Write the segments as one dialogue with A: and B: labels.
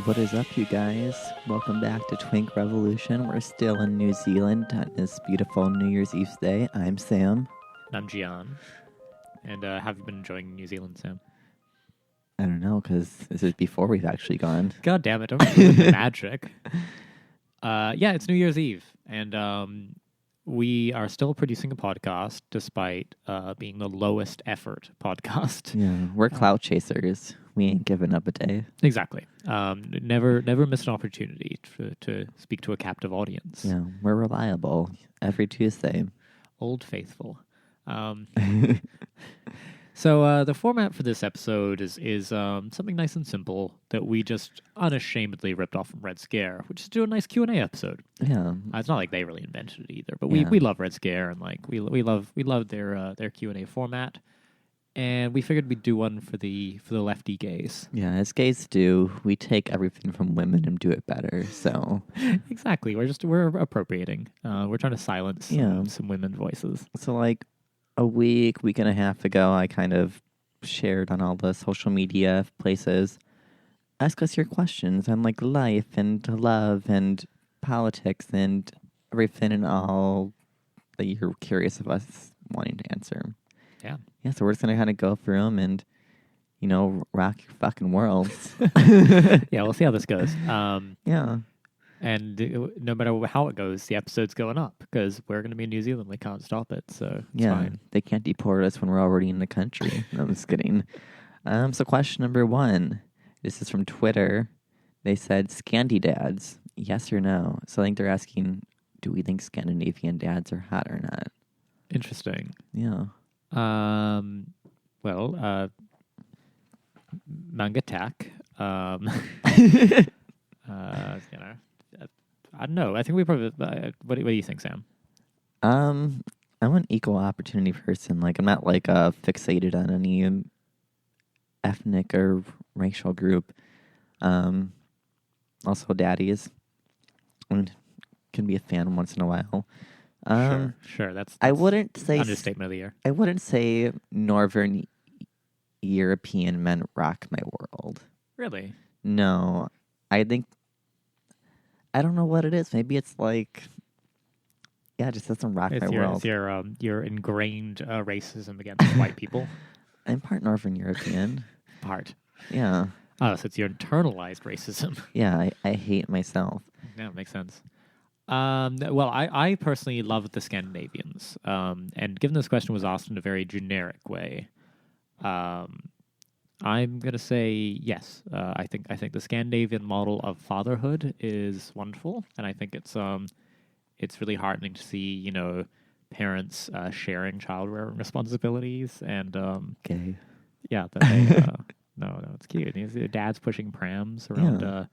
A: What is up, you guys? Welcome back to Twink Revolution. We're still in New Zealand on this beautiful New Year's Eve day. I'm Sam.
B: I'm Gian. And have you been enjoying New Zealand, Sam?
A: I don't know, because this is before we've actually gone.
B: God damn it, don't ruin the magic. Yeah, it's New Year's Eve, and we are still producing a podcast despite being the lowest effort podcast.
A: Yeah, we're clout chasers. We ain't giving up a day.
B: Exactly. Never miss an opportunity to speak to a captive audience.
A: Yeah, we're reliable every Tuesday.
B: Old faithful. So the format for this episode is something nice and simple that we just unashamedly ripped off from Red Scare, which is do a nice Q&A episode.
A: Yeah,
B: It's not like they really invented it either, but
A: Yeah.
B: we love Red Scare and like we love their Q&A format, and we figured we'd do one for the lefty gays.
A: yeah. As gays do, we take everything from women and do it better. So
B: Exactly, we're appropriating. We're trying to silence some women voices.
A: like a week and a half ago, I kind of shared on all the social media places. Ask us your questions on like life and love and politics and everything and all that you're curious of us wanting to answer.
B: Yeah.
A: Yeah, so we're just going to kind of go through them and, rock your fucking worlds.
B: Yeah, we'll see how this goes.
A: Yeah.
B: And no matter how it goes, the episode's going up because we're going to be in New Zealand. We can't stop it, so it's fine.
A: They can't deport us when we're already in the country. No, I'm just kidding. So question number 1. This is from Twitter. They said, Scandi dads, yes or no? So I think they're asking, do we think Scandinavian dads are hot or not?
B: Interesting.
A: Yeah.
B: Well, manga tack. I don't know. I think we probably. What do you think, Sam?
A: I'm an equal opportunity person. Like, I'm not like fixated on any ethnic or racial group. Also, daddies. Can be a fan once in a while.
B: Sure. That's
A: I wouldn't say
B: understatement of the year.
A: I wouldn't say Northern European men rock my world.
B: Really?
A: No, I think I don't know what it is. Maybe it's like, it just doesn't rock my world.
B: It's your ingrained racism against white people.
A: I'm part Northern European.
B: Part.
A: Yeah.
B: Oh, so it's your internalized racism.
A: Yeah, I hate myself.
B: Yeah, makes sense. Well, I personally love the Scandinavians. And given this question was asked in a very generic way, I'm gonna say yes. I think the Scandinavian model of fatherhood is wonderful, and I think it's really heartening to see parents sharing child-rearing responsibilities and
A: Gay.
B: yeah, that they no, it's cute. Dad's pushing prams around.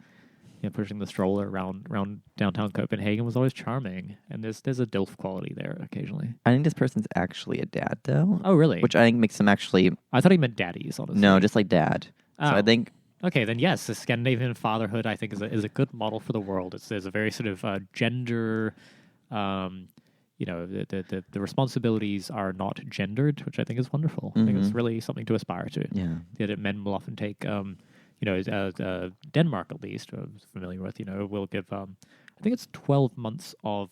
B: Pushing the stroller around downtown Copenhagen was always charming, and there's a DILF quality there occasionally.
A: I think this person's actually a dad, though.
B: Oh, really?
A: Which I think makes him actually...
B: I thought he meant daddies, honestly.
A: No, just like dad.
B: Oh.
A: So I think...
B: Okay, then yes, the Scandinavian fatherhood, I think, is a good model for the world. There's a very sort of gender... the responsibilities are not gendered, which I think is wonderful. I think it's really something to aspire to.
A: Yeah.
B: That men will often take... Denmark, at least, I'm familiar with, will give, I think it's 12 months of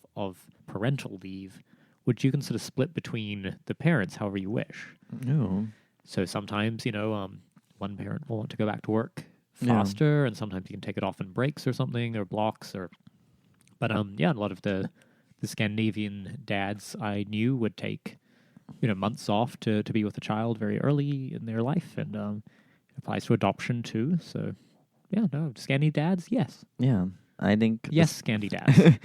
B: parental leave, which you can sort of split between the parents however you wish.
A: No. So
B: sometimes, one parent will want to go back to work faster, and sometimes you can take it off in breaks or something, or blocks, but a lot of the Scandinavian dads I knew would take, months off to be with a child very early in their life, and, applies to adoption too. So, Scandi dads, yes.
A: Yeah, I think...
B: Yes, Scandi dads.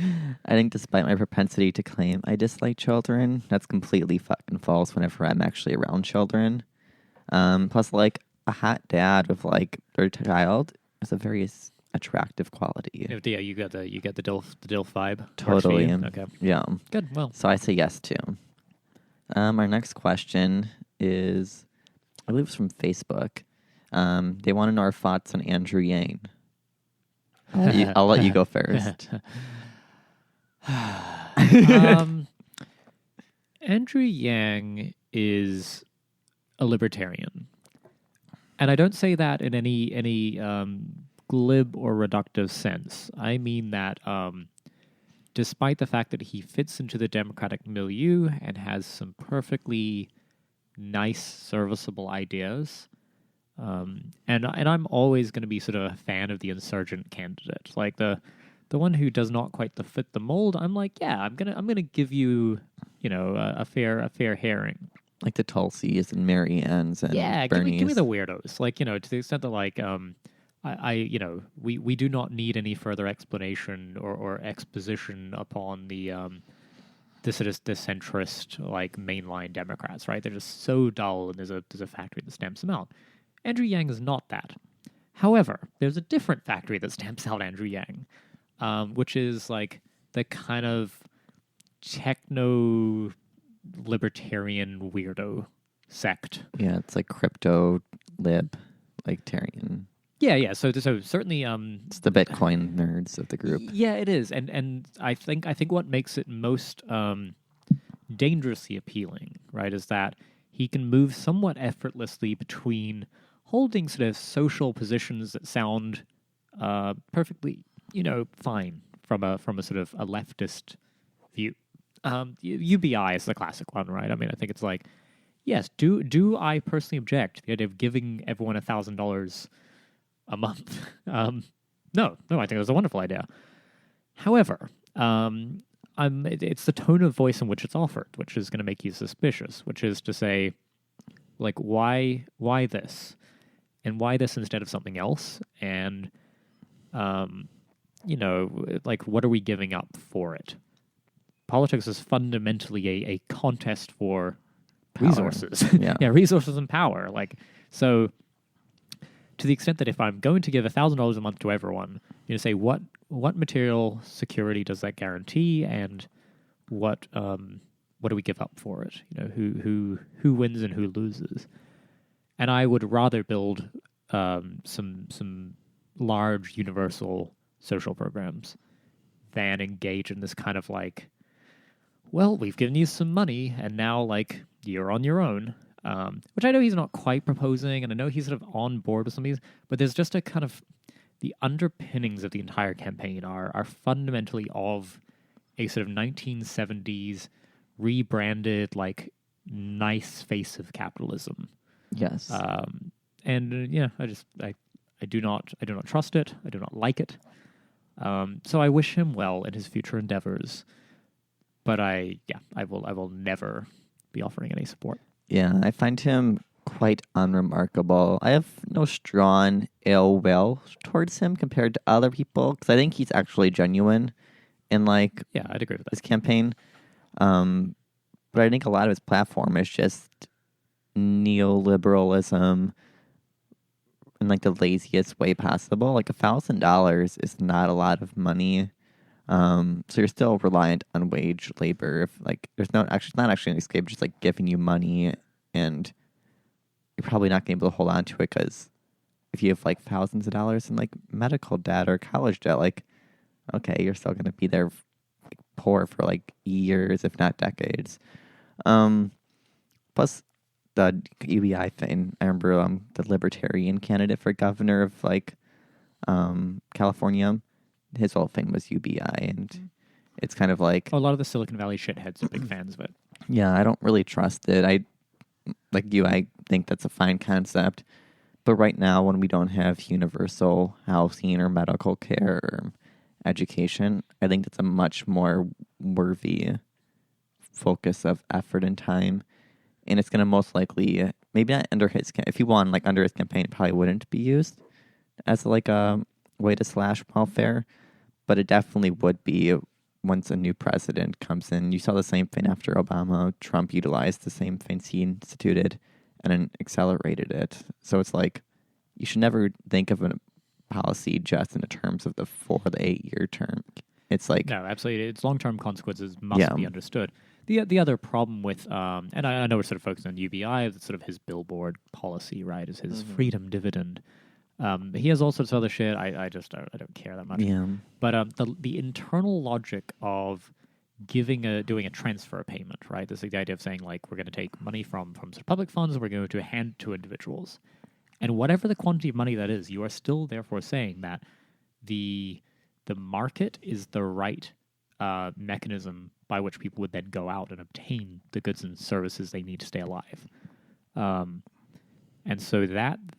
A: I think despite my propensity to claim I dislike children, that's completely fucking false whenever I'm actually around children. Plus, like, a hot dad with, like, their child is a very attractive quality.
B: Yeah, you get the DILF vibe.
A: Totally.
B: Okay.
A: Yeah.
B: Good, well.
A: So I say yes, too. Our next question is, I believe it's from Facebook. They want to know our thoughts on Andrew Yang. I'll let you go first.
B: Andrew Yang is a libertarian. And I don't say that in any glib or reductive sense. I mean that despite the fact that he fits into the Democratic milieu and has some perfectly nice, serviceable ideas, and I'm always going to be sort of a fan of the insurgent candidate, like the one who does not quite fit the mold. I'm like, yeah, I'm gonna give you, a fair hearing.
A: Like the Tulsies and Mary Ann's and Bernies.
B: Give me the weirdos. Like, to the extent that like we do not need any further explanation or exposition upon the sort of the centrist like mainline Democrats, right? They're just so dull, and there's a factory that stamps them out. Andrew Yang is not that. However, there's a different factory that stamps out Andrew Yang, which is like the kind of techno libertarian weirdo sect.
A: Yeah, it's like crypto lib, like Tarian.
B: Yeah. So certainly,
A: it's the Bitcoin nerds of the group.
B: Yeah, it is, and I think what makes it most dangerously appealing, right, is that he can move somewhat effortlessly between holding sort of social positions that sound perfectly, fine from a sort of a leftist view. UBI is the classic one, right? I mean, I think it's like, yes, do I personally object to the idea of giving everyone $1,000 a month? No, I think it was a wonderful idea. However, it's the tone of voice in which it's offered, which is going to make you suspicious, which is to say, like, why this? And why this instead of something else? And, like, what are we giving up for it? Politics is fundamentally a contest for
A: power.
B: Resources.
A: Yeah.
B: Yeah, resources and power. Like, so to the extent that if I'm going to give $1,000 a month to everyone, say what material security does that guarantee, and what do we give up for it? Who wins and who loses? And I would rather build some large universal social programs than engage in this kind of like, well, we've given you some money, and now, like, you're on your own. Which I know he's not quite proposing, and I know he's sort of on board with some of these, but there's just a kind of, the underpinnings of the entire campaign are fundamentally of a sort of 1970s rebranded, like, nice face of capitalism.
A: Yes.
B: And I do not trust it. I do not like it. So I wish him well in his future endeavors. But I will never be offering any support.
A: Yeah, I find him quite unremarkable. I have no strong ill will towards him compared to other people, because I think he's actually genuine in, like,
B: yeah, I'd agree with that.
A: his campaign. But I think a lot of his platform is just neoliberalism in, like, the laziest way possible. Like, $1,000 is not a lot of money. So you're still reliant on wage labor. If, like, it's not actually an escape, just like giving you money, and you're probably not going to be able to hold on to it, because if you have like thousands of dollars in like medical debt or college debt, like, okay, you're still going to be there like, poor for like years, if not decades. Plus the UBI thing. I remember the libertarian candidate for governor of like California. His whole thing was UBI, and it's kind of like...
B: A lot of the Silicon Valley shitheads are big fans of it.
A: Yeah, I don't really trust it. I think that's a fine concept. But right now, when we don't have universal housing or medical care or education, I think that's a much more worthy focus of effort and time. And it's going to most likely, maybe not under his... If he won, like, under his campaign, it probably wouldn't be used as, like, a way to slash welfare, but it definitely would be once a new president comes in. You saw the same thing after Obama. Trump utilized the same things he instituted and then accelerated it. So it's like, you should never think of a policy just in the terms of the 4 to 8 year term. It's like...
B: No, absolutely. Its long-term consequences must be understood. The other problem with, and I know we're sort of focusing on UBI, sort of his billboard policy, right, is his freedom dividend. He has all sorts of other shit. I don't care that much.
A: Yeah.
B: But the internal logic of doing a transfer payment, right? This is the idea of saying, like, we're going to take money from sort of public funds and we're going to hand to individuals. And whatever the quantity of money that is, you are still therefore saying that the market is the right mechanism by which people would then go out and obtain the goods and services they need to stay alive. And so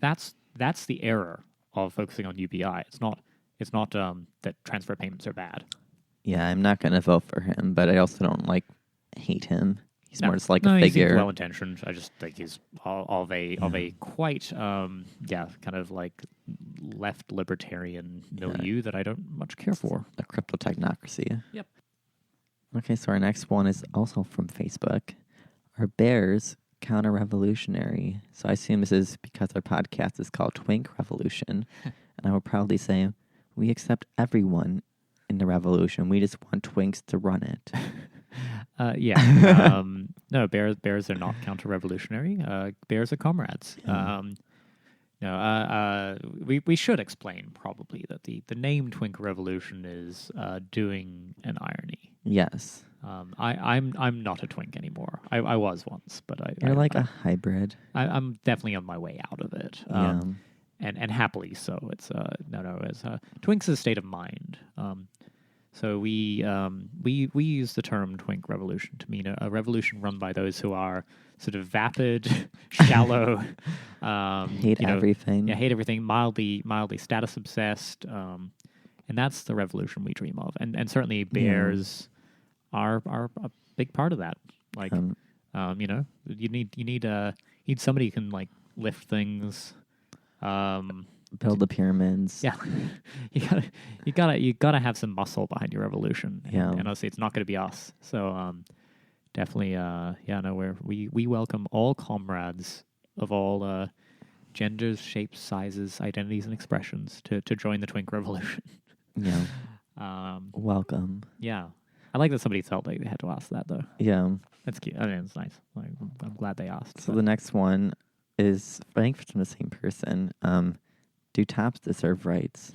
B: that's the error of focusing on UBI. It's not that transfer payments are bad.
A: Yeah, I'm not going to vote for him, but I also don't hate him. He's more just a
B: He
A: figure.
B: seems well intentioned. I just think he's of a quite kind of left libertarian milieu that I don't much care for.
A: A crypto technocracy.
B: Yep.
A: Okay, so our next one is also from Facebook. Are bears counter-revolutionary? So I assume this is because our podcast is called Twink Revolution, and I will proudly say we accept everyone in the revolution. We just want twinks to run it.
B: No, bears are not counter-revolutionary. Bears are comrades. We should explain probably that the name Twink Revolution is doing an irony.
A: Yes.
B: I'm not a twink anymore. I was once, but
A: You're a hybrid.
B: I'm definitely on my way out of it. And happily so. It's twink's a state of mind. So we use the term twink revolution to mean a revolution run by those who are sort of vapid, shallow,
A: hate everything.
B: Yeah, hate everything, mildly status obsessed, and that's the revolution we dream of. And certainly bears are a big part of that. You need somebody who can lift things.
A: Build the pyramids.
B: Yeah, you gotta have some muscle behind your revolution. And honestly, it's not going to be us. So definitely, we welcome all comrades of all genders, shapes, sizes, identities, and expressions to join the Twink Revolution.
A: Yeah. Welcome.
B: Yeah, I like that somebody felt like they had to ask that though.
A: Yeah,
B: that's cute. I mean, it's nice. I'm glad they asked.
A: So the next one is, I think, from the same person. Do tops deserve rights?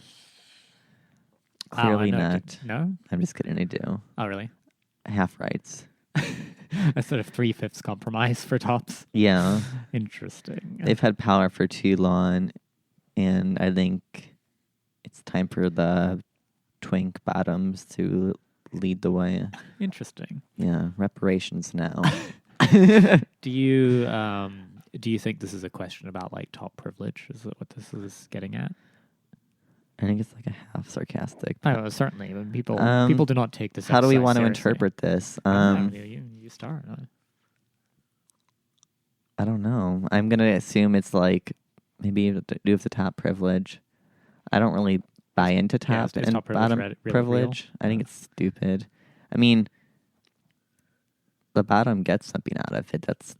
A: Clearly not.
B: No?
A: I'm just kidding, I do.
B: Oh, really?
A: Half rights.
B: A sort of 3/5 compromise for tops.
A: Yeah.
B: Interesting.
A: They've had power for too long, and I think it's time for the twink bottoms to lead the way.
B: Interesting.
A: Yeah, reparations now.
B: Do you think this is a question about top privilege? Is that what this is getting at?
A: I think it's a half sarcastic.
B: Oh, certainly. People do not take this.
A: How do we want to
B: seriously.
A: interpret this?
B: You start.
A: I don't know. I'm gonna assume it's maybe to do with the top privilege. I don't really buy into top and
B: top
A: bottom
B: really
A: privilege.
B: Real?
A: I think it's stupid. I mean, the bottom gets something out of it. That's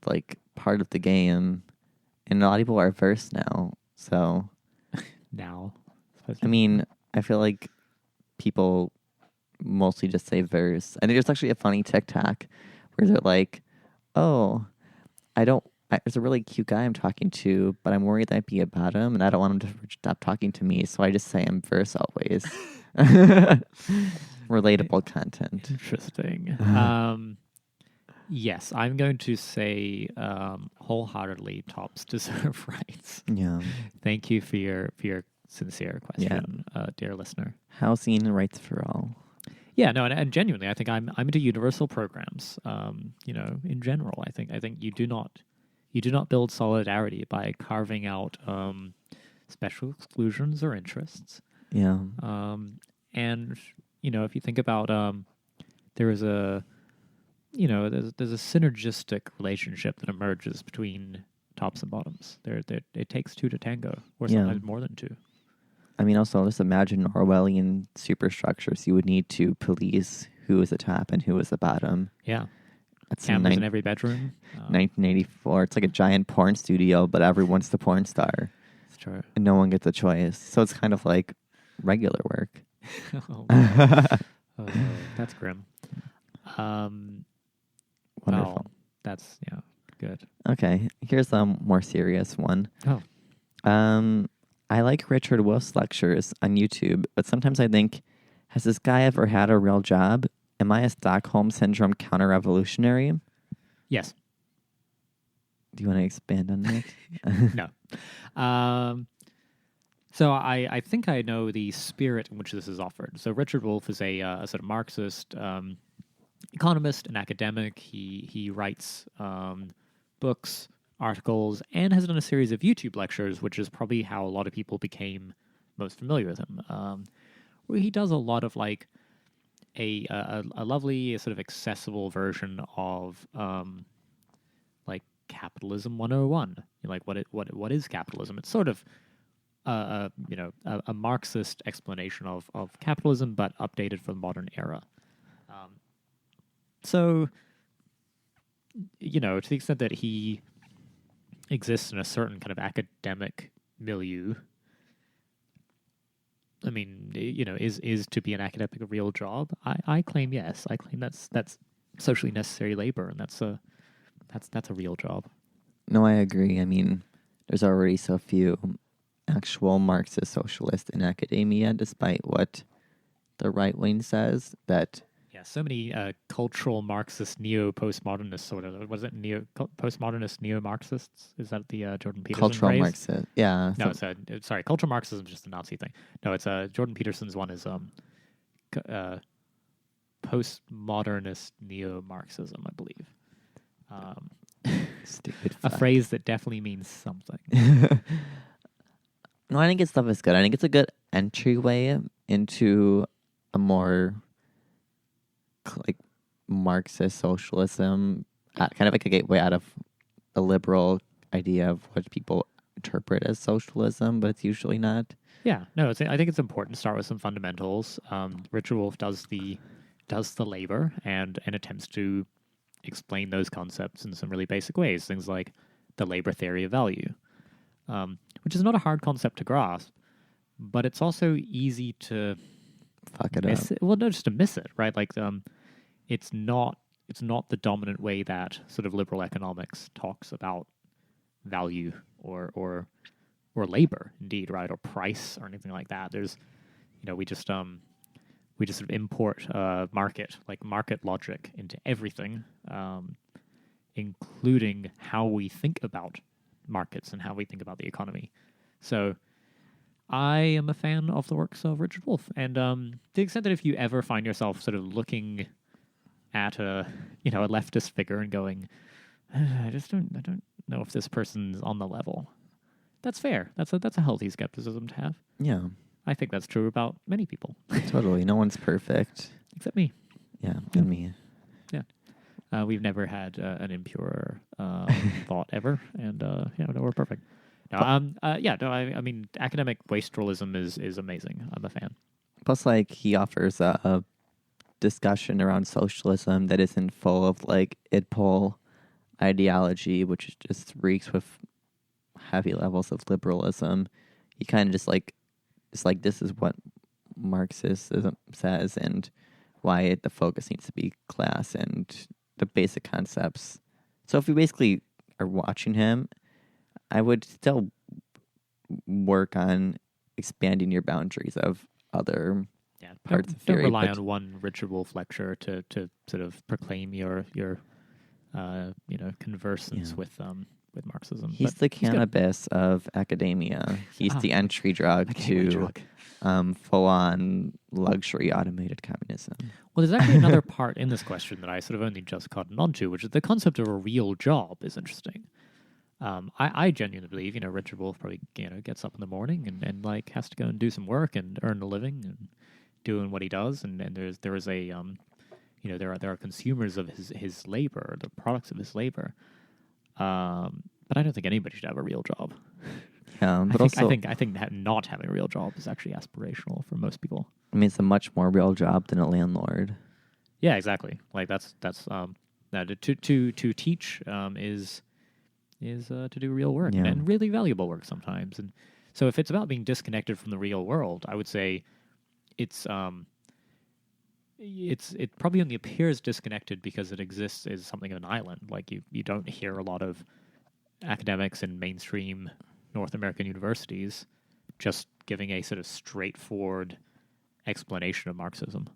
A: part of the game, and a lot of people are versed now. So
B: now,
A: I mean, I feel like people mostly just say verse. I think there's actually a funny TikTok where they're like, "Oh, there's a really cute guy I'm talking to, but I'm worried that I'd be a bottom, and I don't want him to stop talking to me, so I just say I'm verse always." Relatable content.
B: Interesting. Yes, I'm going to say wholeheartedly tops deserve rights.
A: Yeah.
B: Thank you for your sincere question, dear listener.
A: Housing rights for all.
B: Yeah, no, and genuinely, I think I'm into universal programs. In general, I think you do not build solidarity by carving out special exclusions or interests.
A: Yeah.
B: And if you think about there's a synergistic relationship that emerges between tops and bottoms. It takes two to tango, or sometimes more than two.
A: I mean, also, just imagine Orwellian superstructures. You would need to police who is the top and who is the bottom.
B: Yeah.
A: That's
B: cameras in every bedroom.
A: 1984. It's like a giant porn studio, but everyone's the porn star.
B: It's true.
A: And no one gets a choice. So it's kind of like regular work.
B: That's grim.
A: Wonderful.
B: Well, that's good.
A: Okay, here's a more serious one.
B: Oh.
A: I like Richard Wolff's lectures on YouTube, but sometimes I think, has this guy ever had a real job? Am I a Stockholm Syndrome counter-revolutionary?
B: Yes.
A: Do you want to expand on that?
B: No. So I think I know the spirit in which this is offered. So Richard Wolff is a sort of Marxist economist and academic. He writes books, articles, and has done a series of YouTube lectures, which is probably how a lot of people became most familiar with him. Where he does a lot of like a lovely sort of accessible version of like Capitalism 101. Like what is capitalism? It's sort of a Marxist explanation of capitalism, but updated for the modern era. So, to the extent that he exists in a certain kind of academic milieu, I mean, is to be an academic a real job? I claim yes. I claim that's socially necessary labor, and that's a real job.
A: No, I agree. I mean, there's already so few actual Marxist socialists in academia, despite what the right wing says, that
B: so many cultural Marxist neo-postmodernists, sort of. What is it? Postmodernist neo-Marxists? Is that the Jordan Peterson
A: cultural
B: phrase?
A: Marxist. Yeah.
B: No, sorry. Cultural Marxism is just a Nazi thing. No, it's Jordan Peterson's one is postmodernist neo-Marxism, I believe.
A: Stupid.
B: A phrase that definitely means something.
A: No, I think his stuff is good. I think it's a good entryway into a more like Marxist socialism, kind of like a gateway out of a liberal idea of what people interpret as socialism, but it's usually not.
B: Yeah, no, I think it's important to start with some fundamentals. Richard Wolff does the labor and attempts to explain those concepts in some really basic ways. Things like the labor theory of value, which is not a hard concept to grasp, but it's also easy to
A: fuck it
B: miss
A: up.
B: Well, no, just to miss it, right? Like, it's not the dominant way that sort of liberal economics talks about value or labor, indeed, right? Or price or anything like that. There's, we just sort of import market logic into everything, including how we think about markets and how we think about the economy. So I am a fan of the works of Richard Wolff, and to the extent that if you ever find yourself sort of looking at a leftist figure and going, I don't know if this person's on the level. That's fair. That's a healthy skepticism to have.
A: Yeah,
B: I think that's true about many people.
A: Totally. No one's perfect.
B: Except me.
A: Yeah, and me.
B: Yeah. We've never had an impure thought ever, and no, we're perfect. No, I mean, academic wastralism is amazing. I'm a fan.
A: Plus, like, he offers a discussion around socialism that isn't full of, like, idpol ideology, which just reeks with heavy levels of liberalism. He kind of just like, this is what Marxism says and why the focus needs to be class and the basic concepts. So if you basically are watching him, I would still work on expanding your boundaries of other parts of theory.
B: Don't rely on one Richard Wolff lecture to sort of proclaim your conversance with Marxism.
A: He's the cannabis of academia. He's the entry drug to full-on luxury automated communism.
B: Well, there's actually another part in this question that I sort of only just caught on to, which is the concept of a real job is interesting. I genuinely believe, Richard Wolff probably, gets up in the morning and like has to go and do some work and earn a living and doing what he does. And there is a, there are consumers of his labor, the products of his labor. But I don't think anybody should have a real job.
A: Yeah, but
B: I think that not having a real job is actually aspirational for most people.
A: I mean, it's a much more real job than a landlord.
B: Yeah, exactly. Like that's to teach is to do real work and really valuable work sometimes. And so if it's about being disconnected from the real world, I would say it probably only appears disconnected because it exists as something of an island. Like you don't hear a lot of academics in mainstream North American universities just giving a sort of straightforward explanation of Marxism.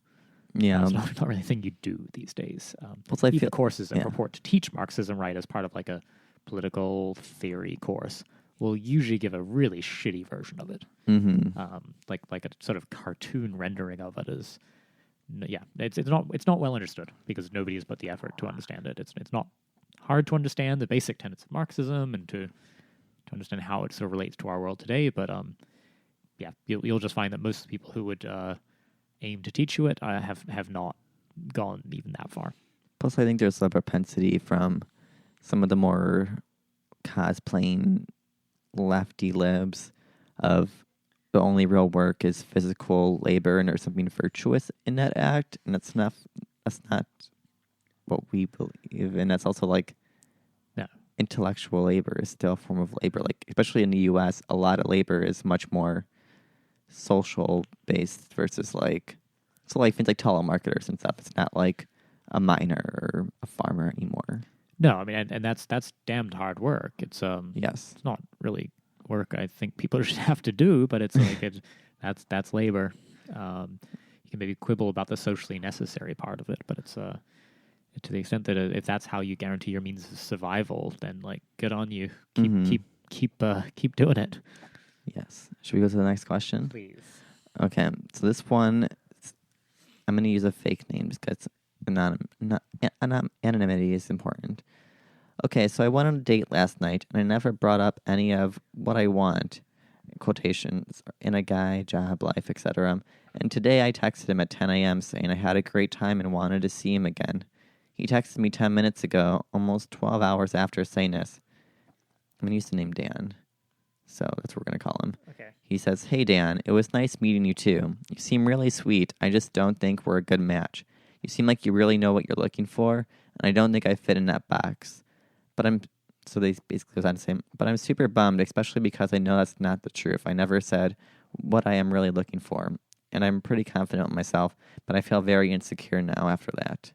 A: Yeah.
B: It's not really a thing you do these days.
A: I feel
B: courses that purport to teach Marxism, right, as part of like a political theory course will usually give a really shitty version of it.
A: Mm-hmm.
B: Like a sort of cartoon rendering of it is, it's not well understood because nobody has put the effort to understand it. It's not hard to understand the basic tenets of Marxism and to understand how it sort of relates to our world today. But you'll just find that most of the people who would aim to teach you it have not gone even that far.
A: Plus, I think there's a propensity from some of the more cosplaying lefty libs of the only real work is physical labor and there's something virtuous in that act, and that's not what we believe. And that's also like intellectual labor is still a form of labor. Like, especially in the US, a lot of labor is much more social based versus like things like telemarketers and stuff. It's not like a miner or a farmer anymore.
B: No, I mean, and that's damned hard work. It's
A: yes,
B: it's not really work I think people should have to do, but it's like that's labor. You can maybe quibble about the socially necessary part of it, but it's to the extent that if that's how you guarantee your means of survival, then like good on you. Keep doing it.
A: Yes. Should we go to the next question?
B: Please.
A: Okay. So this one, I'm going to use a fake name because anonymity is important. Okay, so I went on a date last night, and I never brought up any of what I want, quotations, in a guy, job, life, etc. And today I texted him at 10 a.m. saying I had a great time and wanted to see him again. He texted me 10 minutes ago, almost 12 hours after saying this. I'm going to use the name Dan, so that's what we're going to call him.
B: Okay.
A: He says, "Hey Dan, it was nice meeting you too. You seem really sweet. I just don't think we're a good match. You seem like you really know what you're looking for, and I don't think I fit in that box. So they basically goes on to say, but I'm super bummed, especially because I know that's not the truth. I never said what I am really looking for, and I'm pretty confident in myself, but I feel very insecure now after that."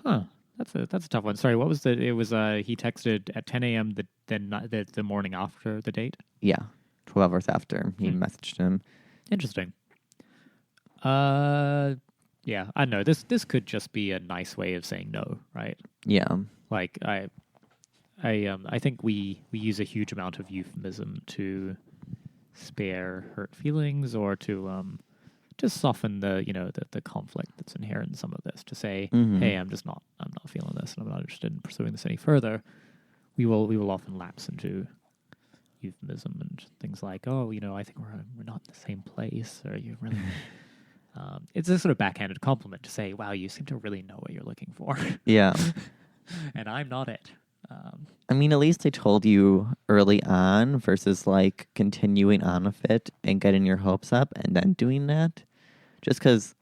B: Huh. That's a tough one. Sorry, what was it was he texted at 10 a.m. the morning after the date?
A: Yeah, 12 hours after he messaged him.
B: Interesting. Yeah, I know. This could just be a nice way of saying no, right?
A: Yeah.
B: Like I think we use a huge amount of euphemism to spare hurt feelings or to just soften the conflict that's inherent in some of this. To say, hey, I'm not feeling this, and I'm not interested in pursuing this any further. We will often lapse into euphemism and things like, oh, I think we're not in the same place, or you really. It's a sort of backhanded compliment to say, wow, you seem to really know what you're looking for.
A: Yeah.
B: And I'm not it.
A: I mean, at least I told you early on versus like continuing on with it and getting your hopes up and then doing that. Just because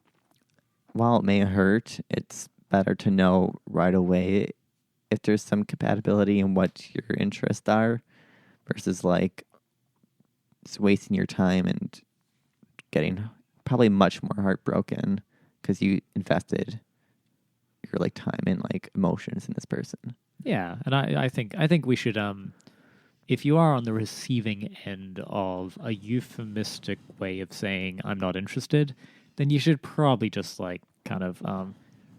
A: while it may hurt, it's better to know right away if there's some compatibility in what your interests are versus like just wasting your time and getting probably much more heartbroken because you invested your like time and like emotions in this person.
B: Yeah, and I think we should if you are on the receiving end of a euphemistic way of saying I'm not interested, then you should probably just like kind of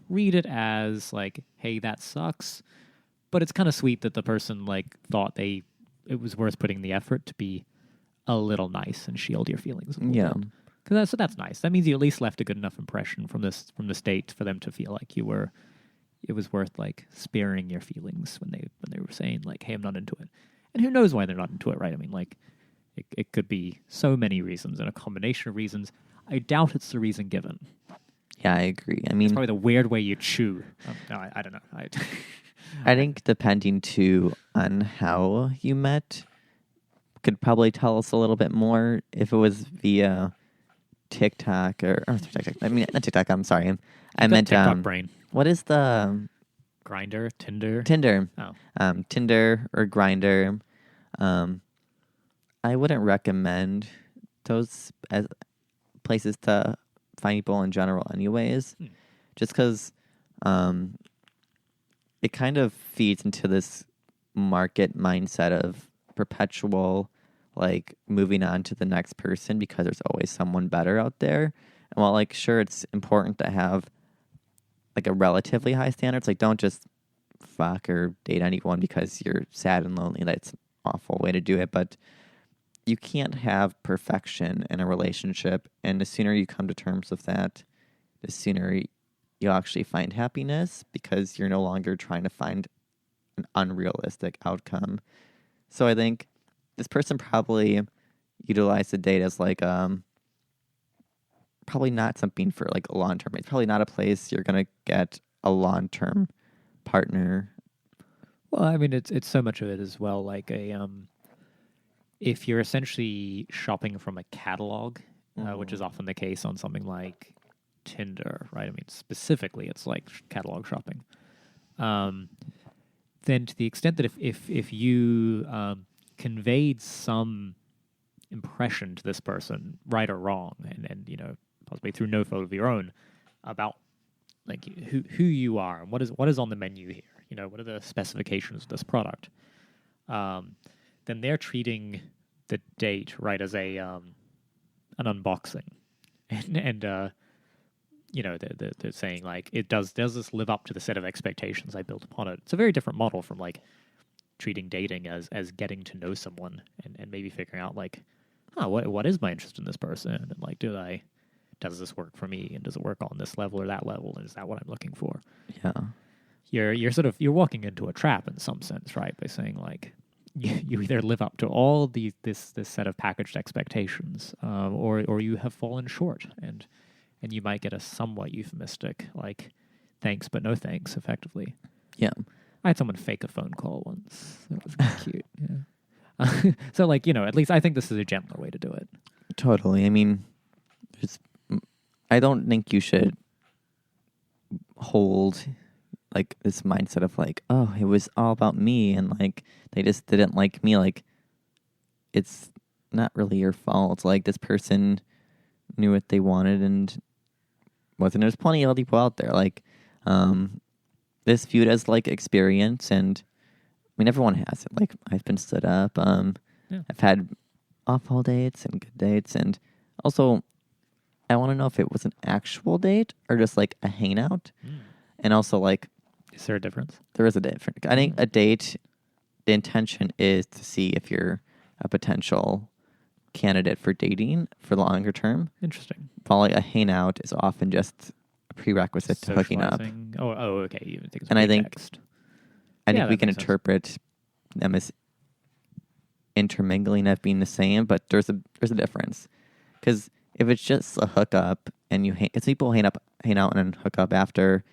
B: read it as like, hey, that sucks, but it's kind of sweet that the person like thought it was worth putting the effort to be a little nice and shield your feelings a little bit. Because that's nice. That means you at least left a good enough impression from the state for them to feel like it was worth like sparing your feelings when they were saying like, hey, I'm not into it. And who knows why they're not into it, right? I mean, like it could be so many reasons and a combination of reasons. I doubt it's the reason given.
A: Yeah, I agree. I mean,
B: it's probably the weird way you chew. No, I don't know.
A: I think depending too on how you met could probably tell us a little bit more if it was via TikTok or TikTok. I mean, not TikTok. I'm sorry. I meant
B: TikTok brain.
A: What is the
B: Grinder, Tinder?
A: Tinder.
B: Oh.
A: Tinder or Grinder. I wouldn't recommend those as places to find people in general anyways. Just because it kind of feeds into this market mindset of perpetual like moving on to the next person because there's always someone better out there. And while like sure it's important to have like a relatively high standards, like don't just fuck or date anyone because you're sad and lonely. That's an awful way to do it. But you can't have perfection in a relationship. And the sooner you come to terms with that, the sooner you'll actually find happiness because you're no longer trying to find an unrealistic outcome. So I think this person probably utilized the date as like probably not something for like a long term. It's probably not a place you're gonna get a long term partner.
B: Well, I mean, it's so much of it as well. Like if you're essentially shopping from a catalog, which is often the case on something like Tinder, right? I mean, specifically, it's like catalog shopping. Then, to the extent that if you conveyed some impression to this person, right or wrong, and possibly through no fault of your own, about like who you are and what is on the menu here, what are the specifications of this product, then they're treating the date right as an unboxing, and they're saying like does this live up to the set of expectations I built upon it? It's a very different model from like treating dating as getting to know someone and maybe figuring out like, what is my interest in this person, and like does this work for me, and does it work on this level or that level, and is that what I'm looking for?
A: Yeah,
B: you're walking into a trap in some sense, right? By saying like you either live up to all this set of packaged expectations, or you have fallen short, and you might get a somewhat euphemistic like thanks but no thanks, effectively.
A: Yeah.
B: I had someone fake a phone call once. That was kind of cute. Yeah. So like, at least I think this is a gentler way to do it.
A: Totally. I mean, I don't think you should hold like this mindset of like, oh, it was all about me and like they just didn't like me. Like, it's not really your fault. Like, this person knew what they wanted and there's plenty of other people out there. Like, this viewed as like experience, and I mean, everyone has it. Like, I've been stood up. I've had awful dates and good dates, and also I want to know if it was an actual date or just like a hangout. And also, like,
B: is there a difference?
A: There is a difference. I think a date, the intention is to see if you're a potential candidate for dating for the longer term.
B: Interesting.
A: Probably a hangout is often just a prerequisite to hooking up.
B: Oh, okay. You think it's
A: and I think we can
B: sense.
A: interpret them as intermingling as being the same, but there's a difference. Because if it's just a hookup and because people hang out and then hook up after,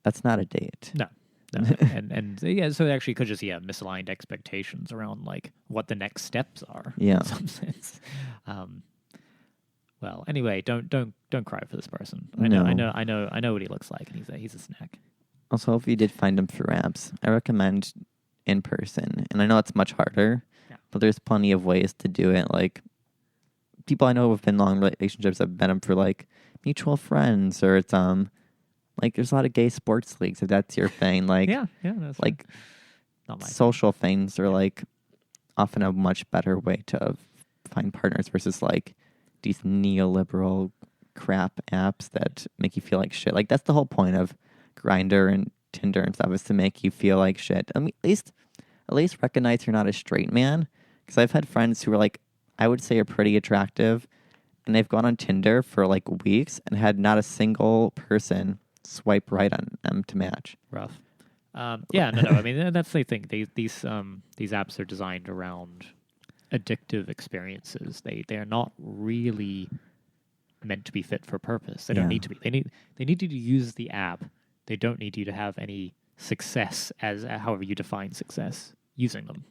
A: that's not a date.
B: No. and yeah, so it actually could just misaligned expectations around like what the next steps are.
A: Yeah.
B: In some sense. Well, anyway, don't cry for this person. I know what he looks like, and he's a snack.
A: Also, if you did find him through apps, I recommend in person. And I know it's much harder, but there's plenty of ways to do it. Like, people I know who have been in long relationships have met him for like mutual friends, or it's like there's a lot of gay sports leagues if that's your thing. Like
B: that's
A: like
B: not my
A: social things are like often a much better way to find partners versus like these neoliberal crap apps that make you feel like shit. Like, that's the whole point of Grindr and Tinder and stuff, is to make you feel like shit. I mean, at least recognize you're not a straight man. Because I've had friends who are like, I would say are pretty attractive, and they've gone on Tinder for like weeks and had not a single person swipe right on them to match.
B: Rough. No. I mean, that's the thing. These apps are designed around addictive experiences. They are not really meant to be fit for purpose. They don't need to be. They need you to use the app. They don't need you to have any success, as however you define success, using them.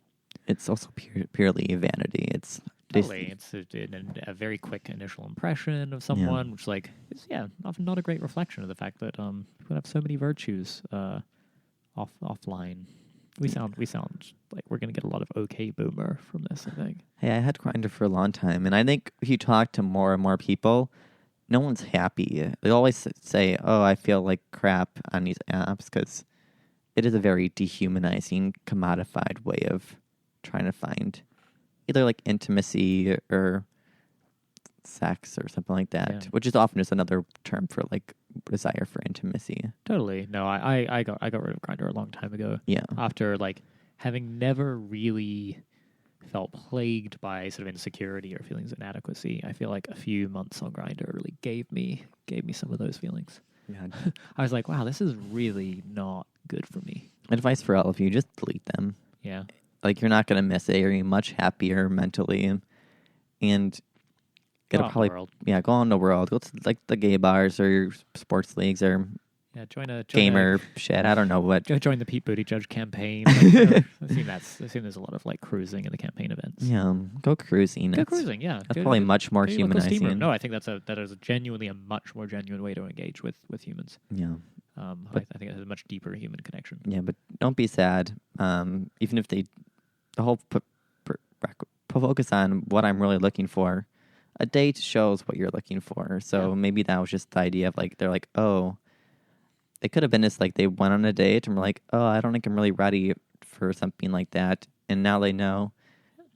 A: It's also purely vanity. It's
B: a very quick initial impression of someone, which is often not a great reflection of the fact that people have so many virtues offline. We sound like we're going to get a lot of okay boomer from this, I think.
A: Hey, I had Grindr for a long time, and I think if you talk to more and more people, no one's happy. They always say, oh, I feel like crap on these apps, because it is a very dehumanizing, commodified way of trying to find either like intimacy or sex or something like that, which is often just another term for like desire for intimacy.
B: Totally. No, I got rid of Grindr a long time ago.
A: Yeah.
B: After like having never really felt plagued by sort of insecurity or feelings of inadequacy, I feel like a few months on Grindr really gave me some of those feelings.
A: Yeah.
B: I was like, wow, this is really not good for me.
A: Advice for all of you: just delete them.
B: Yeah.
A: Like, you're not gonna miss it. You're much happier mentally, and
B: Go out in the world.
A: go on the world. Go to like the gay bars or your sports leagues or
B: Yeah, join a
A: gamer shit. I don't know what.
B: Join the Pete Buttigieg campaign. Like, I've seen there's a lot of like cruising in the campaign events.
A: Yeah, go cruising.
B: Go cruising. Yeah,
A: That's probably much more humanizing.
B: No, I think that is genuinely a much more genuine way to engage with humans.
A: Yeah.
B: I think it has a much deeper human connection.
A: Yeah, but don't be sad. Even if the whole focus on what I'm really looking for. A date shows what you're looking for. So maybe that was just the idea of like, they're like, oh, it could have been just like they went on a date and were like, oh, I don't think I'm really ready for something like that. And now they know.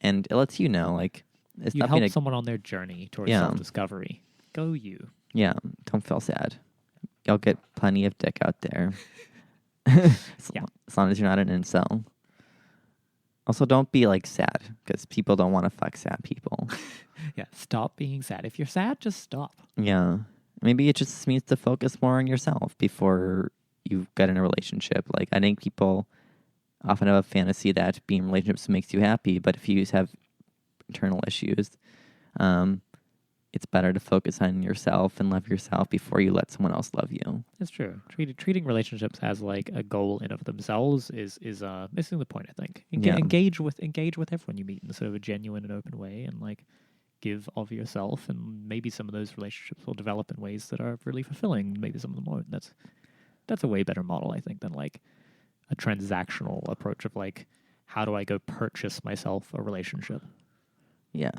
A: And it lets you know, like, it's
B: you help someone on their journey towards self-discovery. Go you.
A: Yeah, don't feel sad. You'll get plenty of dick out there. As long as you're not an incel. Also, don't be like sad, because people don't want to fuck sad people.
B: Yeah, stop being sad. If you're sad, just stop.
A: Yeah. Maybe it just means to focus more on yourself before you get in a relationship. Like, I think people often have a fantasy that being in relationships makes you happy, but if you have internal issues, it's better to focus on yourself and love yourself before you let someone else love you.
B: That's true. Treating relationships as like a goal in of themselves is missing the point, I think. Engage with everyone you meet in sort of a genuine and open way, and like give of yourself, and maybe some of those relationships will develop in ways that are really fulfilling. Maybe some of them won't. That's a way better model, I think, than like a transactional approach of like, how do I go purchase myself a relationship?
A: Yeah.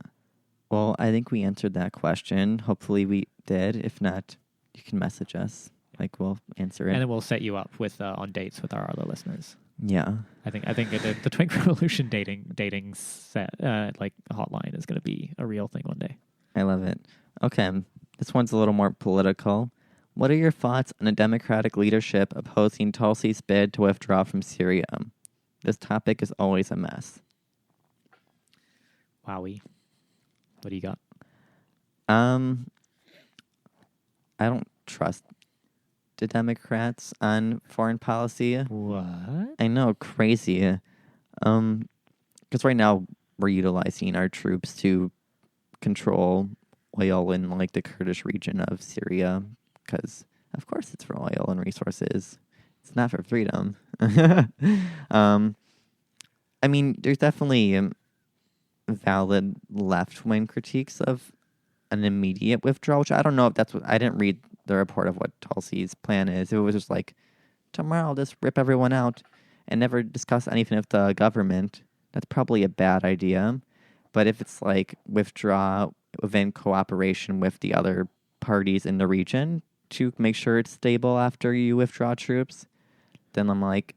A: Well, I think we answered that question. Hopefully we did. If not, you can message us. Like, we'll answer it.
B: And then we'll set you up with on dates with our other listeners.
A: Yeah.
B: I think the Twink Revolution dating set like hotline is going to be a real thing one day.
A: I love it. Okay, this one's a little more political. What are your thoughts on the Democratic leadership opposing Tulsi's bid to withdraw from Syria? This topic is always a mess.
B: Wowie. What do you got?
A: I don't trust the Democrats on foreign policy.
B: What?
A: I know, crazy. Because right now we're utilizing our troops to control oil in like the Kurdish region of Syria. Because of course it's for oil and resources. It's not for freedom. I mean, there's definitely valid left-wing critiques of an immediate withdrawal, which I don't know if that's what... I didn't read the report of what Tulsi's plan is. It was just like, tomorrow I'll just rip everyone out and never discuss anything with the government. That's probably a bad idea. But if it's like withdraw within cooperation with the other parties in the region to make sure it's stable after you withdraw troops, then I'm like,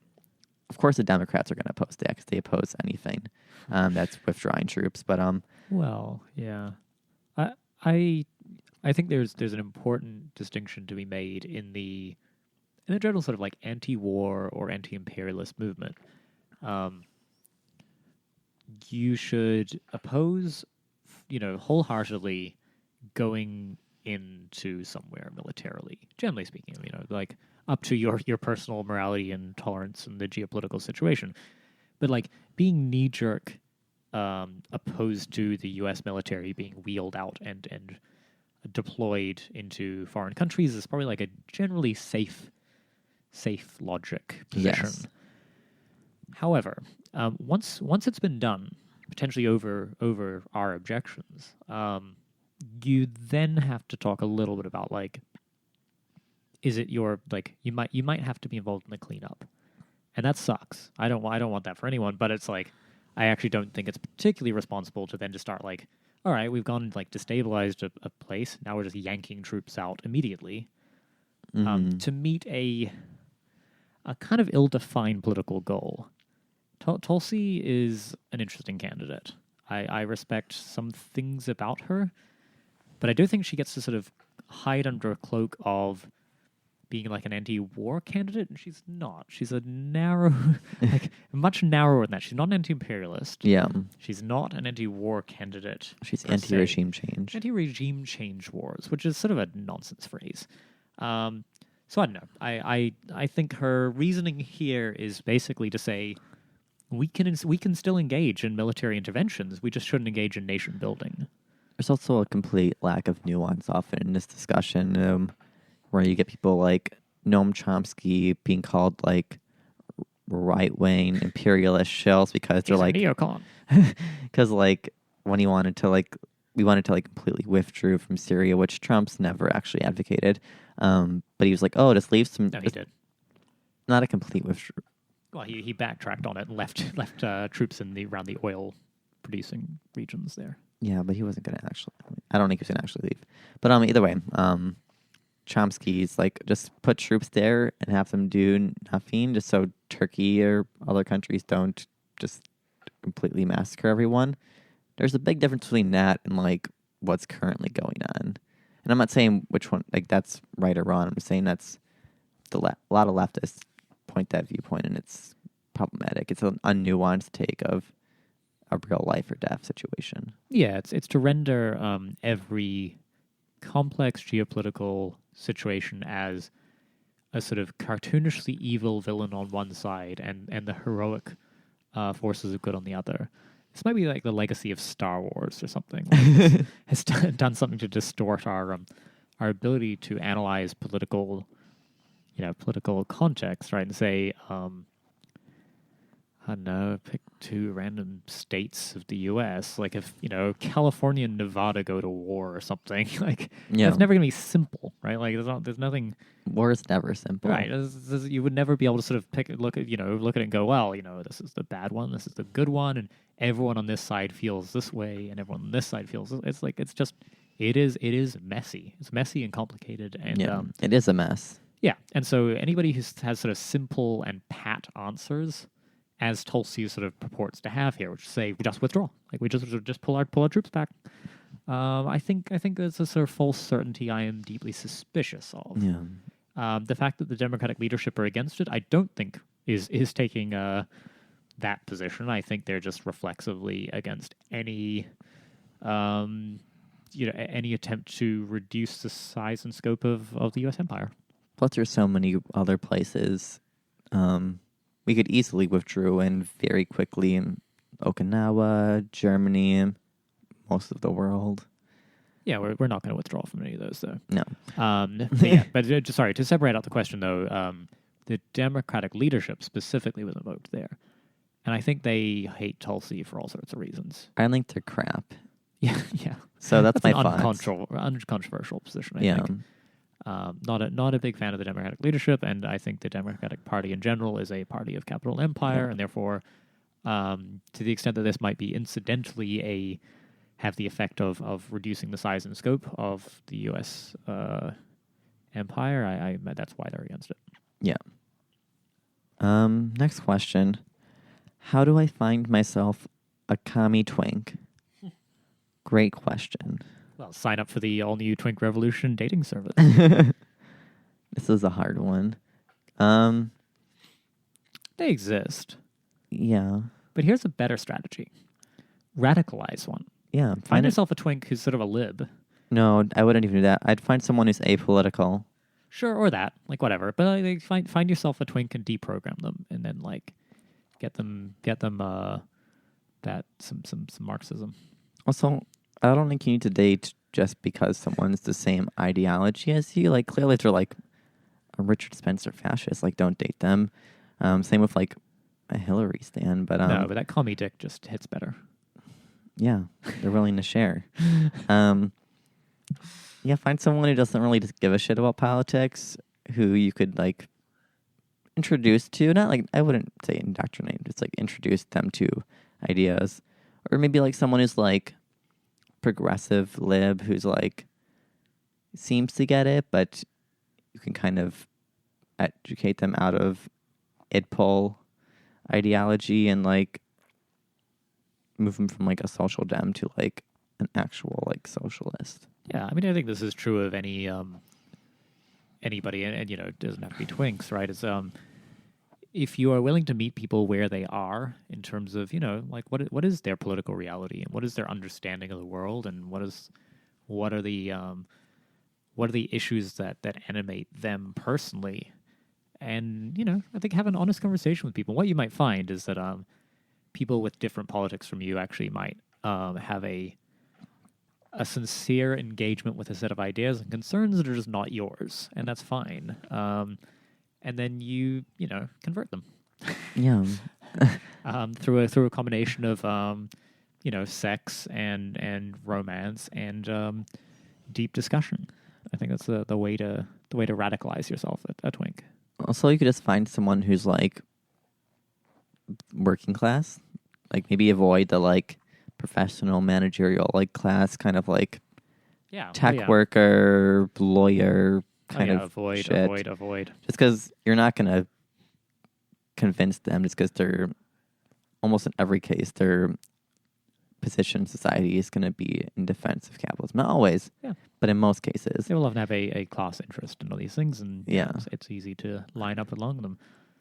A: of course the Democrats are going to oppose that because they oppose anything that's withdrawing troops. But
B: well, yeah, I think there's an important distinction to be made in the general sort of like anti-war or anti-imperialist movement. You should oppose, wholeheartedly going into somewhere militarily, generally speaking, like up to your personal morality and tolerance and the geopolitical situation. But like being knee-jerk opposed to the U.S. military being wheeled out and deployed into foreign countries is probably like a generally safe logic position.
A: Yes.
B: However, once it's been done, potentially over our objections, you then have to talk a little bit about like, is it your like you might have to be involved in the cleanup, and that sucks. I don't want that for anyone, but it's like I actually don't think it's particularly responsible to then just start like, all right, we've gone and like destabilized a place. Now we're just yanking troops out immediately to meet a kind of ill-defined political goal. Tulsi is an interesting candidate. I respect some things about her, but I do think she gets to sort of hide under a cloak of being like an anti-war candidate, and she's not. She's a narrow, like much narrower than that. She's not an anti-imperialist.
A: Yeah.
B: She's not an anti-war candidate.
A: She's
B: per se.
A: anti-regime change.
B: Anti-regime change wars, which is sort of a nonsense phrase. So I don't know. I think her reasoning here is basically to say we can still engage in military interventions. We just shouldn't engage in nation building.
A: There's also a complete lack of nuance often in this discussion, where you get people like Noam Chomsky being called like right-wing imperialist shells because they're like
B: neocon.
A: Because like when we wanted to like completely withdrew from Syria, which Trump's never actually advocated. But he was like, oh, just leave some.
B: No, he did.
A: Not a complete withdrew.
B: Well, he backtracked on it and left troops around the oil producing regions there.
A: Yeah, but he wasn't going to actually. I don't think he was going to actually leave. But either way, Chomsky's like just put troops there and have them do nothing, just so Turkey or other countries don't just completely massacre everyone. There's a big difference between that and like what's currently going on. And I'm not saying which one, like that's right or wrong. I'm just saying that's a lot of leftists point that viewpoint, and it's problematic. It's an unnuanced take of a real life or death situation.
B: Yeah, it's to render every complex geopolitical situation as a sort of cartoonishly evil villain on one side and the heroic forces of good on the other. This might be like the legacy of Star Wars or something. Like has done something to distort our ability to analyze political context, right? And say, I don't know, pick two random states of the U.S. Like if, California and Nevada go to war or something, like it's never going to be simple, right? Like there's nothing.
A: War is never simple.
B: Right. You would never be able to sort of look at it and go, well, this is the bad one, this is the good one, and everyone on this side feels this way, and everyone on this side feels this. It's like, it is messy. It's messy and complicated. And
A: it is a mess.
B: Yeah. And so anybody who has sort of simple and pat answers, as Tulsi sort of purports to have here, which say we just withdraw, like we just pull our troops back. I think there's a sort of false certainty I am deeply suspicious of.
A: Yeah.
B: The fact that the Democratic leadership are against it, I don't think is taking that position. I think they're just reflexively against any any attempt to reduce the size and scope of the U.S. empire.
A: Plus, there's so many other places we could easily withdraw in very quickly in Okinawa, Germany, most of the world.
B: Yeah, we're not going to withdraw from any of those, though.
A: No.
B: Sorry, to separate out the question, though, the Democratic leadership specifically was invoked there. And I think they hate Tulsi for all sorts of reasons.
A: I think they're crap.
B: Yeah.
A: So that's my
B: an
A: thoughts.
B: uncontroversial position, I think. Not a big fan of the Democratic leadership, and I think the Democratic Party in general is a party of capital empire, and therefore, to the extent that this might be incidentally have the effect of reducing the size and scope of the U.S. empire, I that's why they're against it.
A: Yeah. Next question. How do I find myself a commie twink? Great question.
B: Well, sign up for the all-new Twink Revolution dating service.
A: This is a hard one.
B: They exist.
A: Yeah.
B: But here's a better strategy. Radicalize one.
A: Yeah.
B: Find yourself a twink who's sort of a lib.
A: No, I wouldn't even do that. I'd find someone who's apolitical.
B: Sure, or that. Like, whatever. But find yourself a twink and deprogram them. And then, like, get them some Marxism.
A: Also, I don't think you need to date just because someone's the same ideology as you. Like, clearly if they're like a Richard Spencer fascist, like, don't date them. Same with like a Hillary stan, but
B: no, but that commie dick just hits better.
A: Yeah, they're willing to share. Yeah, find someone who doesn't really just give a shit about politics, who you could like introduce to, not like, I wouldn't say indoctrinate, just like introduce them to ideas, or maybe like someone who's like progressive lib who's like seems to get it, but you can kind of educate them out of idpol ideology and like move them from like a social dem to like an actual like socialist.
B: Yeah, I mean, I think this is true of any anybody, and it doesn't have to be twinks, right? Is if you are willing to meet people where they are in terms of like what is their political reality and what is their understanding of the world, and what are the issues that animate them personally, and I think have an honest conversation with people. What you might find is that people with different politics from you actually might have a sincere engagement with a set of ideas and concerns that are just not yours, and that's fine. And then you convert them.
A: Yeah.
B: Through a combination of sex and romance and deep discussion. I think that's the way to radicalize yourself a twink.
A: Also, you could just find someone who's like working class, like maybe avoid the like professional managerial like class kind of like tech worker, lawyer kind of
B: avoid
A: shit.
B: Avoid.
A: Just because you're not going to convince them, just because they're almost in every case, their position in society is going to be in defense of capitalism. Not always, but in most cases.
B: They will often have a class interest in all these things, and it's easy to line up along them.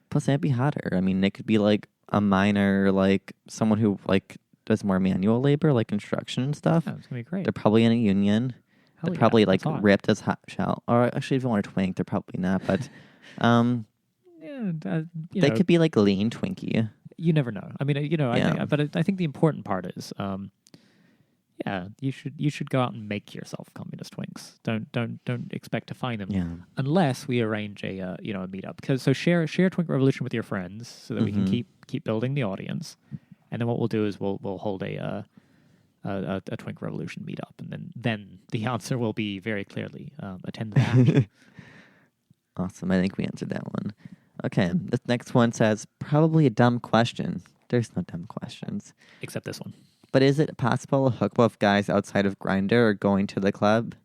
A: Plus, they'd be hotter. I mean, they could be like a miner, like someone who like does more manual labor, like construction and stuff.
B: Yeah, it's going to be great.
A: They're probably in a union.
B: Hell
A: They're probably like
B: hot.
A: ripped as hot shell. Or actually, if you want a twink, they're probably not. But they could be like lean Twinkie.
B: You never know. I mean, I think the important part is, you should go out and make yourself communist twinks. Don't expect to find them unless we arrange a meetup. Because share Twink Revolution with your friends so that we can keep building the audience. And then what we'll do is we'll hold a Twink Revolution meetup, and then the answer will be very clearly attend that.
A: Awesome. I think we answered that one. Okay, this next one says, probably a dumb question. There's no dumb questions.
B: Except this one.
A: But is it possible to hook with guys outside of Grindr or going to the club?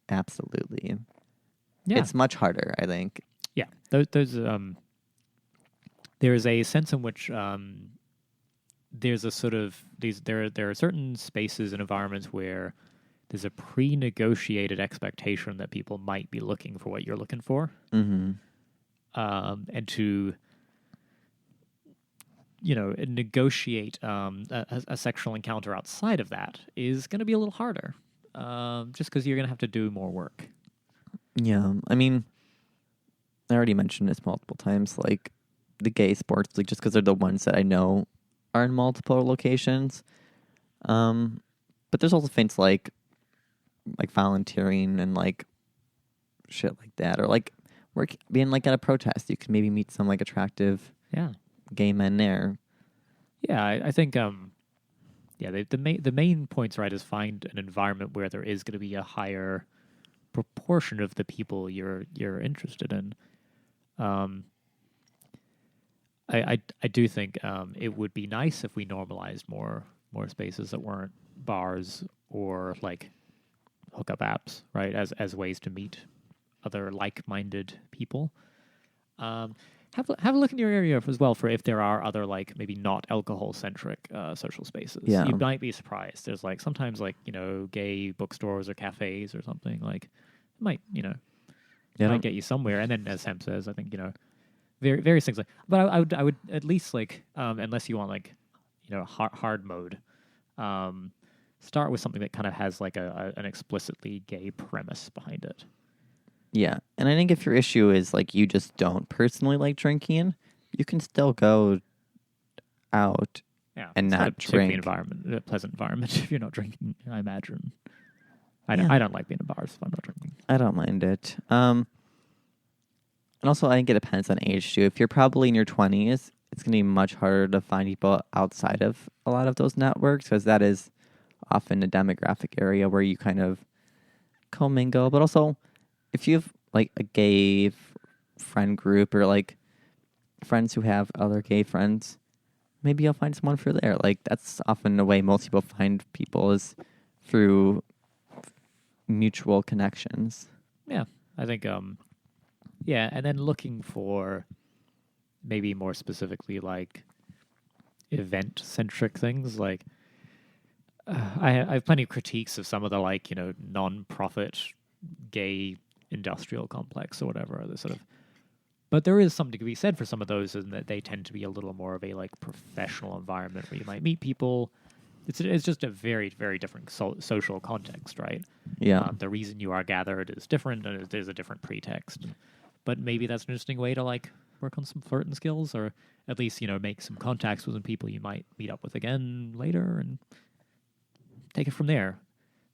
A: Absolutely.
B: Yeah.
A: It's much harder, I think.
B: Yeah. There's a sense in which there's a sort of there are certain spaces and environments where there's a pre-negotiated expectation that people might be looking for what you're looking for.
A: Mm-hmm.
B: And to negotiate a sexual encounter outside of that is going to be a little harder, just because you're going to have to do more work.
A: Yeah, I mean, I already mentioned this multiple times, like the gay sports, like just because they're the ones that I know are in multiple locations. But there's also things like volunteering and like shit like that, or like being like at a protest. You can maybe meet some like attractive gay men there.
B: Yeah, I think the main points, right, is find an environment where there is going to be a higher proportion of the people you're interested in. I do think it would be nice if we normalized more spaces that weren't bars or like hookup apps, right, as ways to meet other like-minded people. Have a look in your area as well for if there are other like maybe not alcohol-centric social spaces.
A: Yeah.
B: You might be surprised. There's like sometimes like gay bookstores or cafes or something like it might might get you somewhere. And then as Sam says, I think various things like. But I would at least like unless you want like hard mode, start with something that kind of has like an explicitly gay premise behind it.
A: Yeah, and I think if your issue is like you just don't personally like drinking, you can still go out and not drink.
B: A pleasant environment if you're not drinking, I imagine. I don't like being in bars if I'm not drinking.
A: I don't mind it. And also, I think it depends on age too. If you're probably in your 20s, it's going to be much harder to find people outside of a lot of those networks because that is often a demographic area where you kind of commingle. But also, if you have like a gay friend group or like friends who have other gay friends, maybe you'll find someone for there. Like that's often the way most people find people is through mutual connections.
B: Yeah, I think and then looking for maybe more specifically like event-centric things. Like I have plenty of critiques of some of the like non-profit gay industrial complex or whatever. The sort of, but there is something to be said for some of those, in that they tend to be a little more of a like professional environment where you might meet people. It's just a very, very different social context, right?
A: Yeah.
B: The reason you are gathered is different, and there's a different pretext. But maybe that's an interesting way to like work on some flirting skills, or at least make some contacts with some people you might meet up with again later, and take it from there.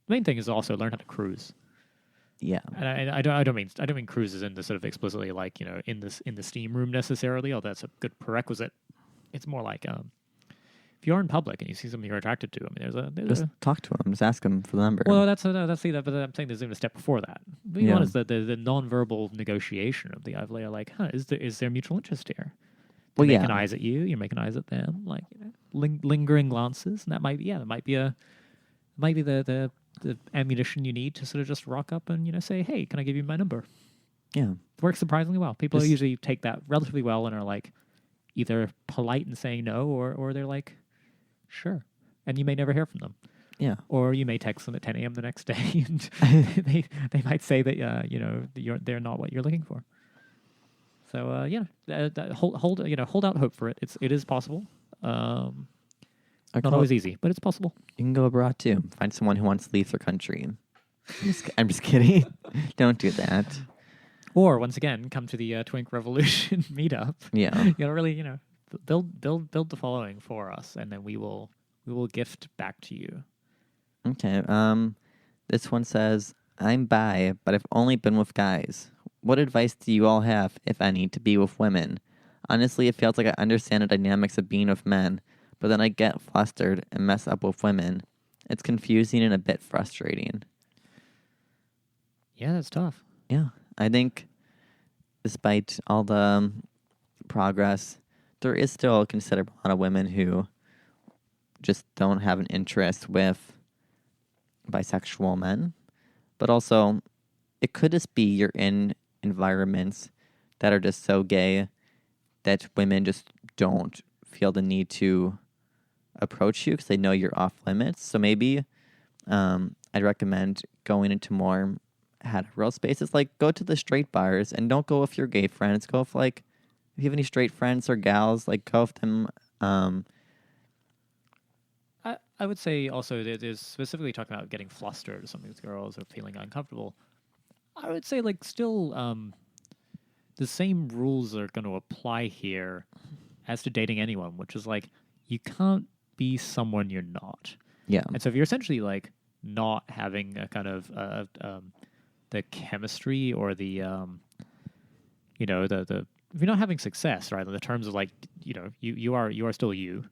B: The main thing is also learn how to cruise.
A: Yeah.
B: And I don't mean cruises in the sort of explicitly like in the steam room necessarily, although that's a good prerequisite. It's more like if you're in public and you see something you're attracted to, I mean,
A: Just talk to him. Just ask him for the number.
B: Well, that's but I'm saying there's even a step before that. Being honest, the non-verbal negotiation of the idea, like, is there mutual interest here? They're making eyes at you, you're making eyes at them, like lingering glances, and that might be the ammunition you need to sort of just rock up and say, hey, can I give you my number?
A: Yeah,
B: it works surprisingly well. People usually take that relatively well and are like either polite and saying no, or they're like, sure, and you may never hear from them.
A: Yeah, or
B: you may text them at 10 a.m. the next day, and they might say that they're not what you're looking for. So hold out hope for it. It is possible. Not always easy, but it's possible.
A: You can go abroad too. Find someone who wants to leave their country. I'm just kidding. Don't do that.
B: Or once again, come to the Twink Revolution meetup.
A: Yeah,
B: really build the following for us, and then we will gift back to you.
A: Okay. This one says, I'm bi, but I've only been with guys. What advice do you all have, if any, to be with women? Honestly, it feels like I understand the dynamics of being with men, but then I get flustered and mess up with women. It's confusing and a bit frustrating.
B: Yeah, that's tough.
A: Yeah, I think despite all the progress, there is still a considerable amount of women who just don't have an interest with bisexual men. But also, it could just be you're in environments that are just so gay that women just don't feel the need to approach you because they know you're off limits. So maybe I'd recommend going into more hetero spaces. Like, go to the straight bars and don't go with your gay friends. Go with, like, if you have any straight friends or gals, like, go with them.
B: I would say also that there's specifically talking about getting flustered or something with girls or feeling uncomfortable. I would say, like, still the same rules are going to apply here as to dating anyone, which is, like, you can't be someone you're not.
A: Yeah.
B: And so if you're essentially, like, not having a kind of the chemistry or the if you're not having success, right, in the terms of, like, you are still you.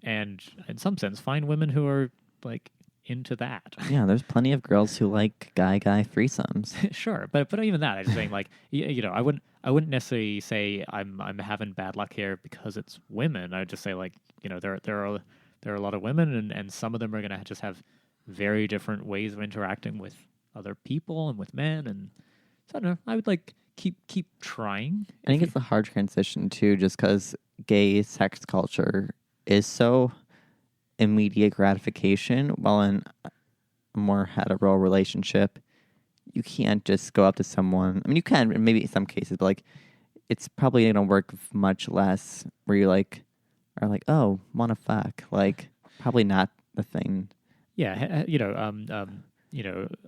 B: And in some sense, find women who are, like, into that.
A: Yeah, there's plenty of girls who like guy threesomes.
B: Sure, but even that, I'm just saying, like, I wouldn't necessarily say I'm having bad luck here because it's women. I would just say, like, there are a lot of women, and some of them are going to just have very different ways of interacting with other people and with men, and so I don't know. I would, like, keep trying.
A: I think it's a hard transition too, just because gay sex culture is so immediate gratification, while in a more hetero relationship, you can't just go up to someone. I mean, you can, maybe in some cases, but, like, it's probably going to work much less where you, like, are like, oh, want to fuck. Like, probably not the thing.
B: Yeah,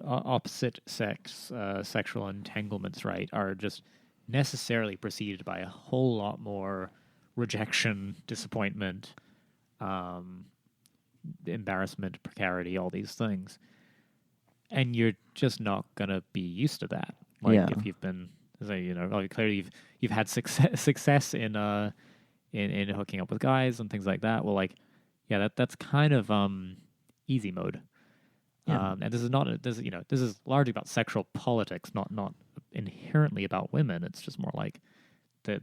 B: opposite sex sexual entanglements, right, are just necessarily preceded by a whole lot more rejection, disappointment, embarrassment, precarity, all these things, and you're just not gonna be used to that. Like, if you've been, like, clearly you've had success in hooking up with guys and things like that. Well, like, yeah, that's kind of easy mode.
A: Yeah.
B: And this is largely about sexual politics, not inherently about women. It's just more like that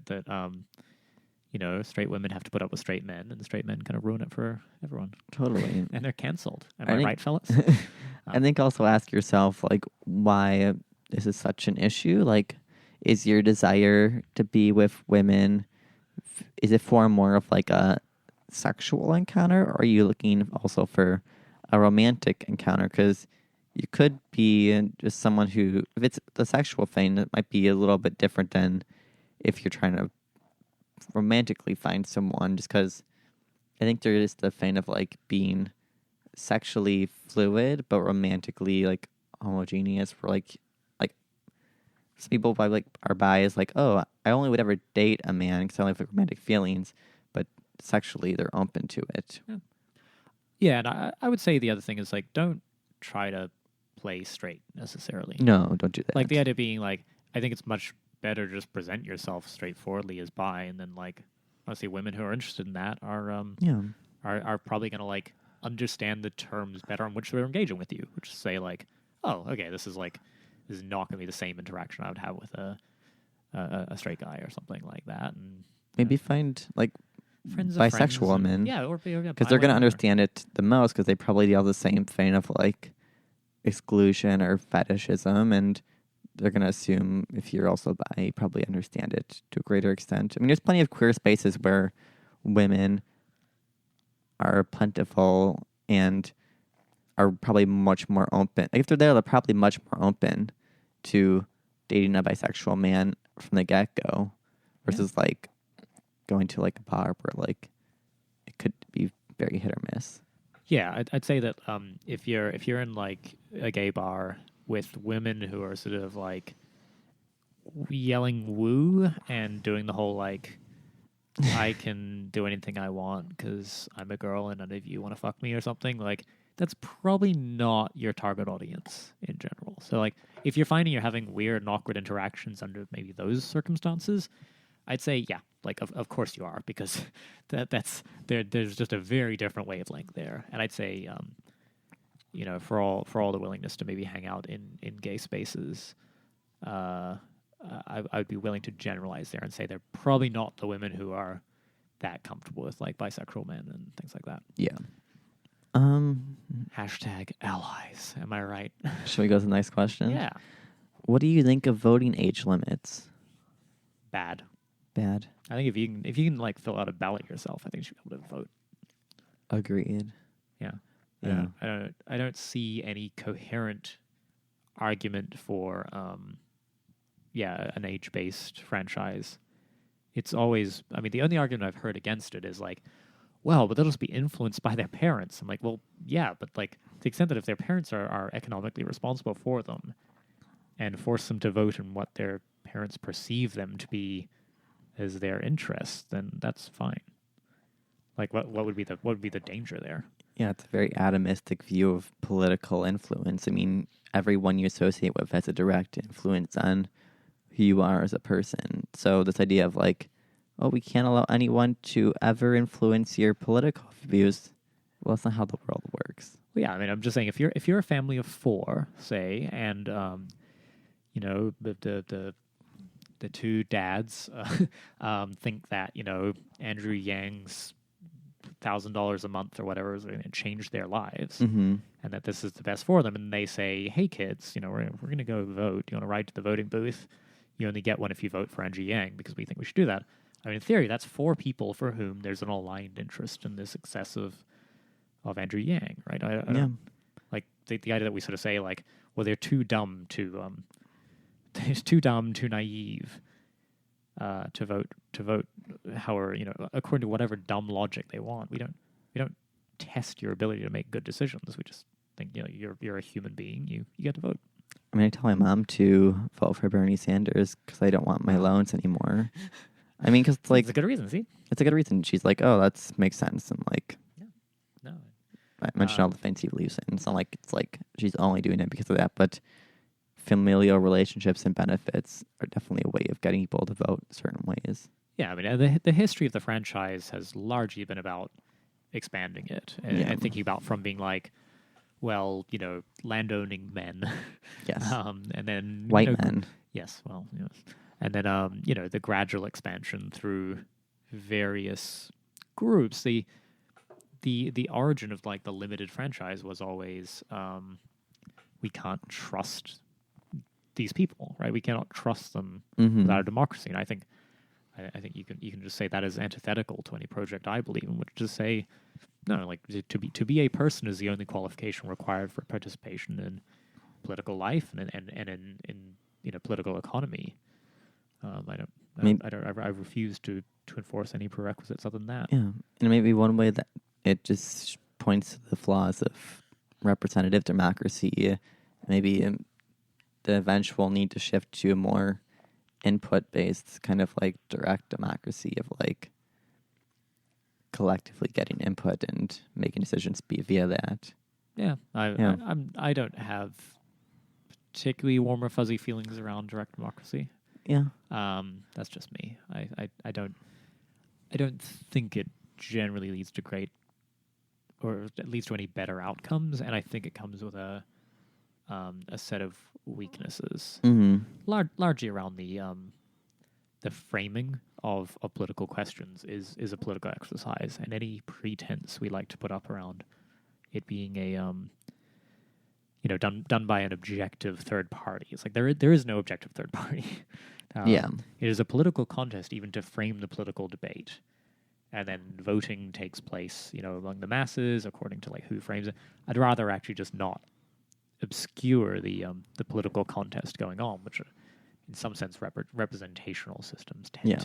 B: straight women have to put up with straight men, and the straight men kind of ruin it for everyone.
A: Totally.
B: And they're canceled. Am I right, fellas?
A: I think also ask yourself, like, why this is such an issue. Like, is your desire to be with women, is it for more of, like, a sexual encounter, or are you looking also for a romantic encounter? Because you could be just someone who, if it's the sexual thing, it might be a little bit different than if you're trying to romantically find someone, just because I think there is the thing of like being sexually fluid but romantically like homogeneous, for like some people are biased like, oh, I only would ever date a man because I only have romantic feelings, but sexually they're open to it.
B: Yeah, and I would say the other thing is like, don't try to play straight necessarily.
A: No, don't do that.
B: Like the idea being like, I think it's much better to just present yourself straightforwardly as bi, and then like honestly women who are interested in that are probably gonna like understand the terms better on which they're engaging with you, which is say like, oh, okay, this is not gonna be the same interaction I would have with a straight guy or something like that. And
A: maybe find like
B: friends
A: bisexual women, because they're gonna understand it the most, because they probably deal the same thing of like exclusion or fetishism, and they're going to assume if you're also bi, you probably understand it to a greater extent. I mean, there's plenty of queer spaces where women are plentiful and are probably much more open. Like if they're there, they're probably much more open to dating a bisexual man from the get-go versus like going to like a bar where like it could be very hit or miss.
B: Yeah, I'd say that if you're in like a gay bar with women who are sort of like yelling woo and doing the whole like, I can do anything I want because I'm a girl and none of you want to fuck me or something, like that's probably not your target audience in general. So like if you're finding you're having weird and awkward interactions under maybe those circumstances, I'd say yeah, like of course you are, because that's there's just a very different wavelength there. And I'd say for all the willingness to maybe hang out in gay spaces, I would be willing to generalize there and say they're probably not the women who are that comfortable with like bisexual men and things like that.
A: Yeah.
B: Hashtag allies. Am I right?
A: Should we go to the next question?
B: Yeah.
A: What do you think of voting age limits?
B: Bad.
A: I
B: think if you can like fill out a ballot yourself, I think you should be able to vote.
A: Agreed.
B: Yeah.
A: Yeah.
B: I don't see any coherent argument for an age-based franchise. It's always, I mean, the only argument I've heard against it is like, well, but they'll just be influenced by their parents. I'm like, well, yeah, but like to the extent that if their parents are economically responsible for them and force them to vote in what their parents perceive them to be as their interests, then that's fine. Like what would be the danger there?
A: Yeah, it's a very atomistic view of political influence. I mean, everyone you associate with has a direct influence on who you are as a person. So this idea of like, oh, we can't allow anyone to ever influence your political views. Well, that's not how the world works.
B: Well, yeah, I mean, I'm just saying if you're a family of four, say, and the two dads think that Andrew Yang's $1,000 a month or whatever is going to change their lives,
A: mm-hmm.
B: and that this is the best for them, and they say, "Hey, kids, we're going to go vote. You want to ride to the voting booth? You only get one if you vote for Andrew Yang because we think we should do that." I mean, in theory, that's four people for whom there's an aligned interest in the success of Andrew Yang, right? I don't, like the idea that we sort of say like, well, they're too dumb to too naive to vote however, according to whatever dumb logic they want. We don't test your ability to make good decisions. We just think you're a human being. You get to vote.
A: I mean, I tell my mom to vote for Bernie Sanders because I don't want my loans anymore. I mean, because like
B: it's a good reason. See,
A: it's a good reason. She's like, "Oh, that makes sense," and like,
B: no,
A: I mentioned all the things he believes in. It's not like it's like she's only doing it because of that, but familial relationships and benefits are definitely a way of getting people to vote certain ways.
B: Yeah, I mean, the history of the franchise has largely been about expanding it and thinking about from being like, well, landowning men,
A: yes,
B: and then
A: white men,
B: yes, well, and then the gradual expansion through various groups. The origin of like the limited franchise was always we can't trust these people, right? We cannot trust them without a democracy. And I think you can just say that is antithetical to any project I believe in, which is to say, no, like to be a person is the only qualification required for participation political life and in political economy. I refuse to refuse any prerequisites other than that.
A: Yeah, and maybe one way that it just points to the flaws of representative democracy, maybe the eventual need to shift to a more input-based kind of like direct democracy of like collectively getting input and making decisions via that.
B: Yeah, I don't have particularly warm or fuzzy feelings around direct democracy.
A: Yeah.
B: That's just me. I don't think it generally leads to great, or at least to any better outcomes, and I think it comes with a set of weaknesses, largely around the framing of political questions is a political exercise, and any pretense we like to put up around it being a done by an objective third party. It's like there is no objective third party.
A: Yeah.
B: It is a political contest even to frame the political debate. And then voting takes place, among the masses according to like who frames it. I'd rather actually just not obscure the political contest going on, which in some sense representational systems tend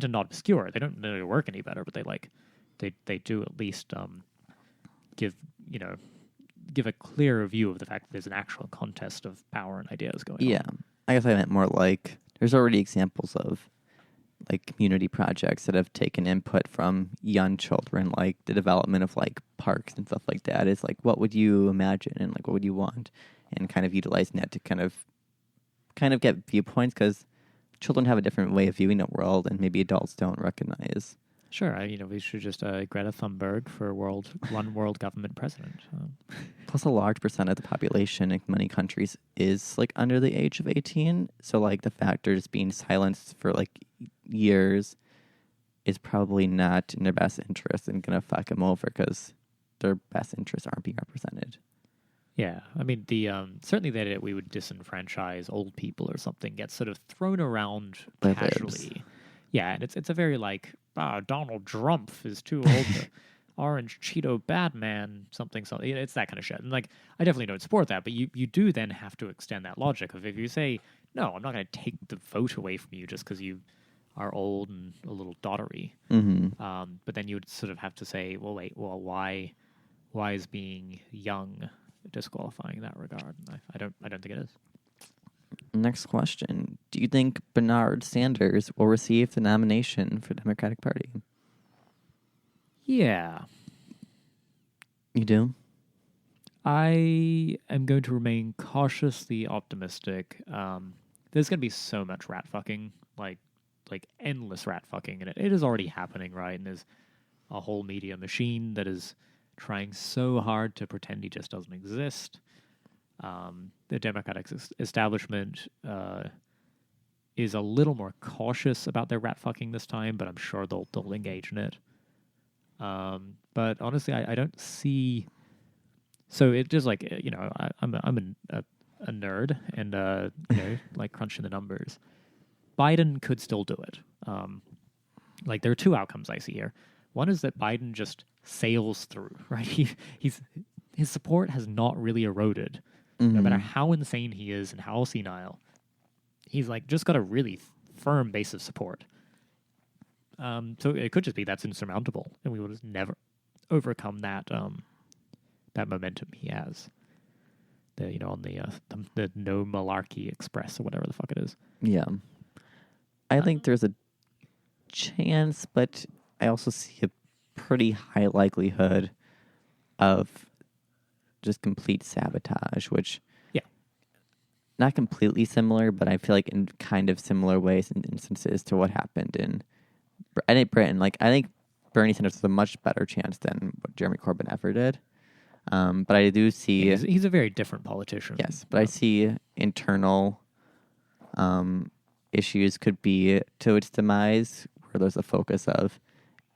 B: to not obscure. They don't really work any better, but they do at least give a clearer view of the fact that there's an actual contest of power and ideas going on.
A: Yeah. I guess I meant more like there's already examples of like community projects that have taken input from young children, like the development of like parks and stuff like that. Is like, what would you imagine and like what would you want, and kind of utilizing that to kind of get viewpoints, because children have a different way of viewing the world and maybe adults don't recognize.
B: Sure, we should just Greta Thunberg for world government president.
A: Plus, a large percent of the population in many countries is like under the age of 18. So, like the fact they're just being silenced for like years is probably not in their best interest and gonna fuck them over because their best interests aren't being represented.
B: Yeah, I mean certainly that we would disenfranchise old people or something gets sort of thrown around casually. Yeah, and it's a very like, Donald Trump is too old to Orange Cheeto Batman, something. It's that kind of shit. And like, I definitely don't support that, but you do then have to extend that logic of if you say, no, I'm not going to take the vote away from you just because you are old and a little dottery. But then you would sort of have to say, why is being young disqualifying in that regard? And I don't think it is.
A: Next question. Do you think Bernard Sanders will receive the nomination for the Democratic Party?
B: Yeah.
A: You do?
B: I am going to remain cautiously optimistic. There's going to be so much rat fucking, like endless rat fucking, and it is already happening, right? And there's a whole media machine that is trying so hard to pretend he just doesn't exist. The Democratic establishment is a little more cautious about their rat fucking this time, but I'm sure they'll engage in it. But honestly, I don't see. So it just like I'm a nerd and like crunching the numbers. Biden could still do it. Like there are two outcomes I see here. One is that Biden just sails through, right? His support has not really eroded. No matter how insane he is and how senile, he's like just got a really firm base of support. So it could just be that's insurmountable, and we will just never overcome that that momentum he has. On the No Malarkey Express or whatever the fuck it is.
A: Yeah, I think there's a chance, but I also see a pretty high likelihood of just complete sabotage, which not completely similar, but I feel like in kind of similar ways and instances to what happened in Britain. Like I think Bernie Sanders has a much better chance than what Jeremy Corbyn ever did. But I do see
B: he's a very different politician.
A: Yes, but I see internal issues could be to its demise, where there's a focus of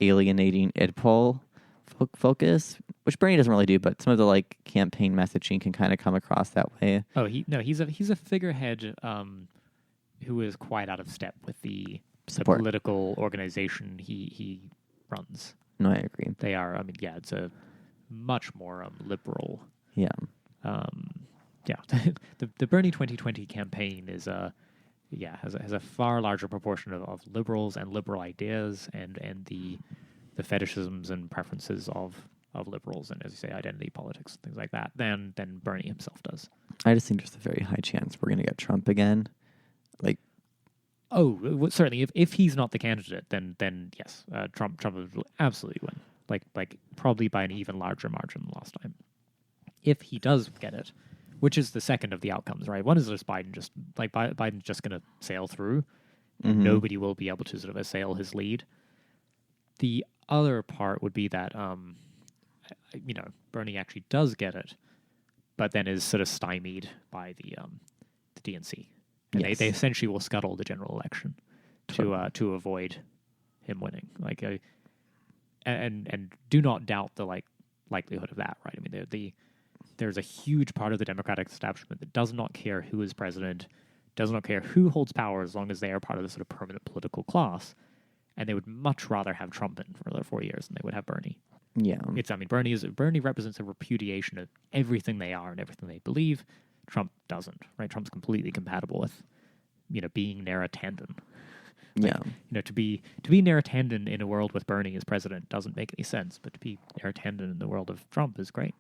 A: alienating IDPOL focus, which Bernie doesn't really do, but some of the like campaign messaging can kind of come across that way.
B: Oh, he's a figurehead who is quite out of step with the political organization he runs.
A: No, I agree.
B: They are. I mean, yeah, it's a much more liberal.
A: Yeah.
B: the Bernie 2020 campaign is has a far larger proportion of liberals and liberal ideas and the fetishisms and preferences of liberals and, as you say, identity politics and things like that than Bernie himself does.
A: I just think there's a very high chance we're going to get Trump again. Like,
B: certainly, if he's not the candidate, then yes, Trump will absolutely win. Like probably by an even larger margin than last time. If he does get it, which is the second of the outcomes, right? One is just Biden's just going to sail through.
A: mm-hmm.
B: Nobody will be able to sort of assail his lead. The other part would be that, Bernie actually does get it, but then is sort of stymied by the DNC. And
A: Yes.
B: they essentially will scuttle the general election to avoid him winning. And do not doubt the likelihood of that, right? I mean, there's a huge part of the Democratic establishment that does not care who is president, does not care who holds power as long as they are part of the sort of permanent political class, and they would much rather have Trump in for another 4 years than they would have Bernie.
A: Yeah.
B: Bernie represents a repudiation of everything they are and everything they believe. Trump doesn't, right? Trump's completely compatible with, being Narra-Tandon.
A: Yeah.
B: To be Narra-Tandon in a world with Bernie as president doesn't make any sense, but to be Narra-Tandon in the world of Trump is great.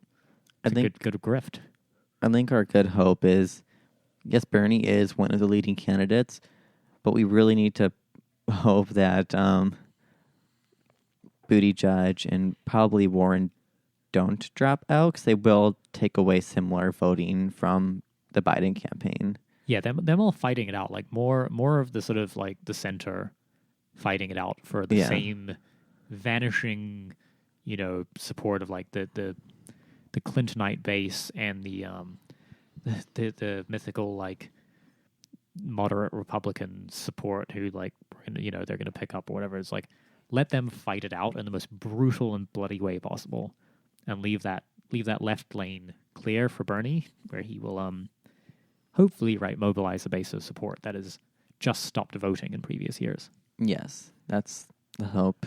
B: It's a good grift.
A: I think our good hope is, yes, Bernie is one of the leading candidates, but we really need to hope that Buttigieg and probably Warren don't drop out, because they will take away similar voting from the Biden campaign.
B: Yeah, them all fighting it out, like more of the sort of like the center fighting it out for the same vanishing, support of like the Clintonite base and the mythical like moderate Republican support who they're going to pick up or whatever. It's like, let them fight it out in the most brutal and bloody way possible, and leave that left lane clear for Bernie, where he will hopefully mobilize a base of support that has just stopped voting in previous years.
A: Yes, that's the hope.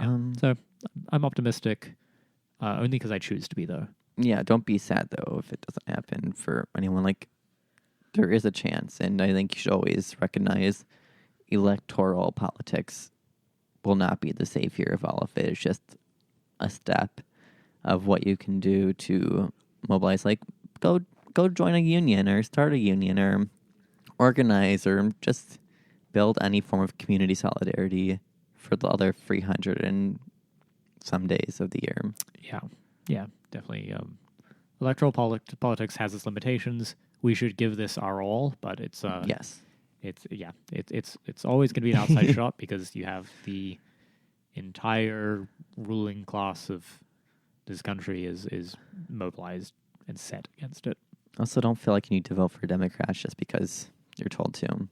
B: Yeah. So I'm optimistic, only because I choose to be, though.
A: Yeah, don't be sad, though, if it doesn't happen for anyone. Like, there is a chance, and I think you should always recognize electoral politics will not be the savior of all of it. It's just a step of what you can do to mobilize. Like, go join a union or start a union or organize or just build any form of community solidarity for the other 300 and some days of the year.
B: Yeah, definitely. Electoral politics has its limitations. We should give this our all, but it's
A: yes.
B: It's always going to be an outside shot, because you have the entire ruling class of this country is mobilized and set against it.
A: Also, don't feel like you need to vote for Democrats just because you're told to.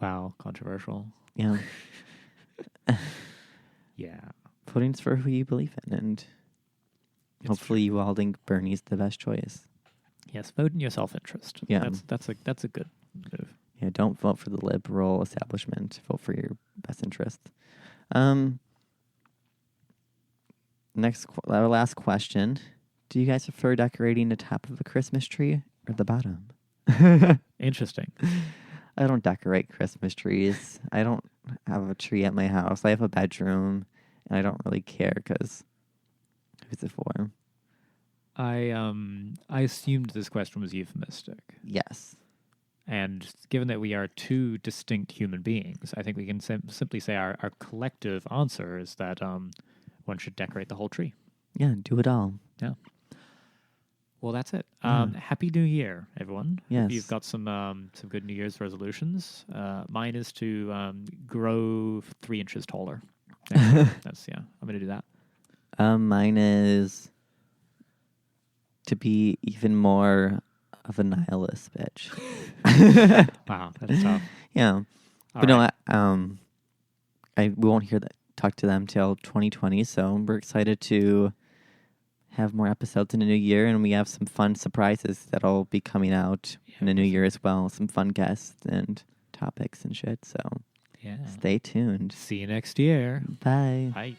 B: Wow, controversial.
A: Yeah.
B: Yeah.
A: Voting's for who you believe in, and hopefully you all think Bernie's the best choice.
B: Yes, vote in your self-interest.
A: Yeah.
B: That's a good move.
A: Yeah, don't vote for the liberal establishment. Vote for your best interest. Our last question. Do you guys prefer decorating the top of a Christmas tree or the bottom?
B: Interesting.
A: I don't decorate Christmas trees. I don't have a tree at my house. I have a bedroom, and I don't really care because who's it for?
B: I assumed this question was euphemistic.
A: Yes.
B: And given that we are two distinct human beings, I think we can simply say our collective answer is that one should decorate the whole tree.
A: Yeah, do it all.
B: Yeah. Well, that's it. Happy New Year, everyone.
A: Yes.
B: Hope you've got some good New Year's resolutions. Mine is to grow 3 inches taller. I'm going to do that.
A: Mine is to be even more of a nihilist bitch.
B: Wow, that's tough.
A: Yeah. But right. No, we won't talk to them till 2020, so we're excited to have more episodes in the new year, and we have some fun surprises that'll be coming out in the new year as well. Some fun guests and topics and shit, so stay tuned.
B: See you next year.
A: Bye.
B: Bye.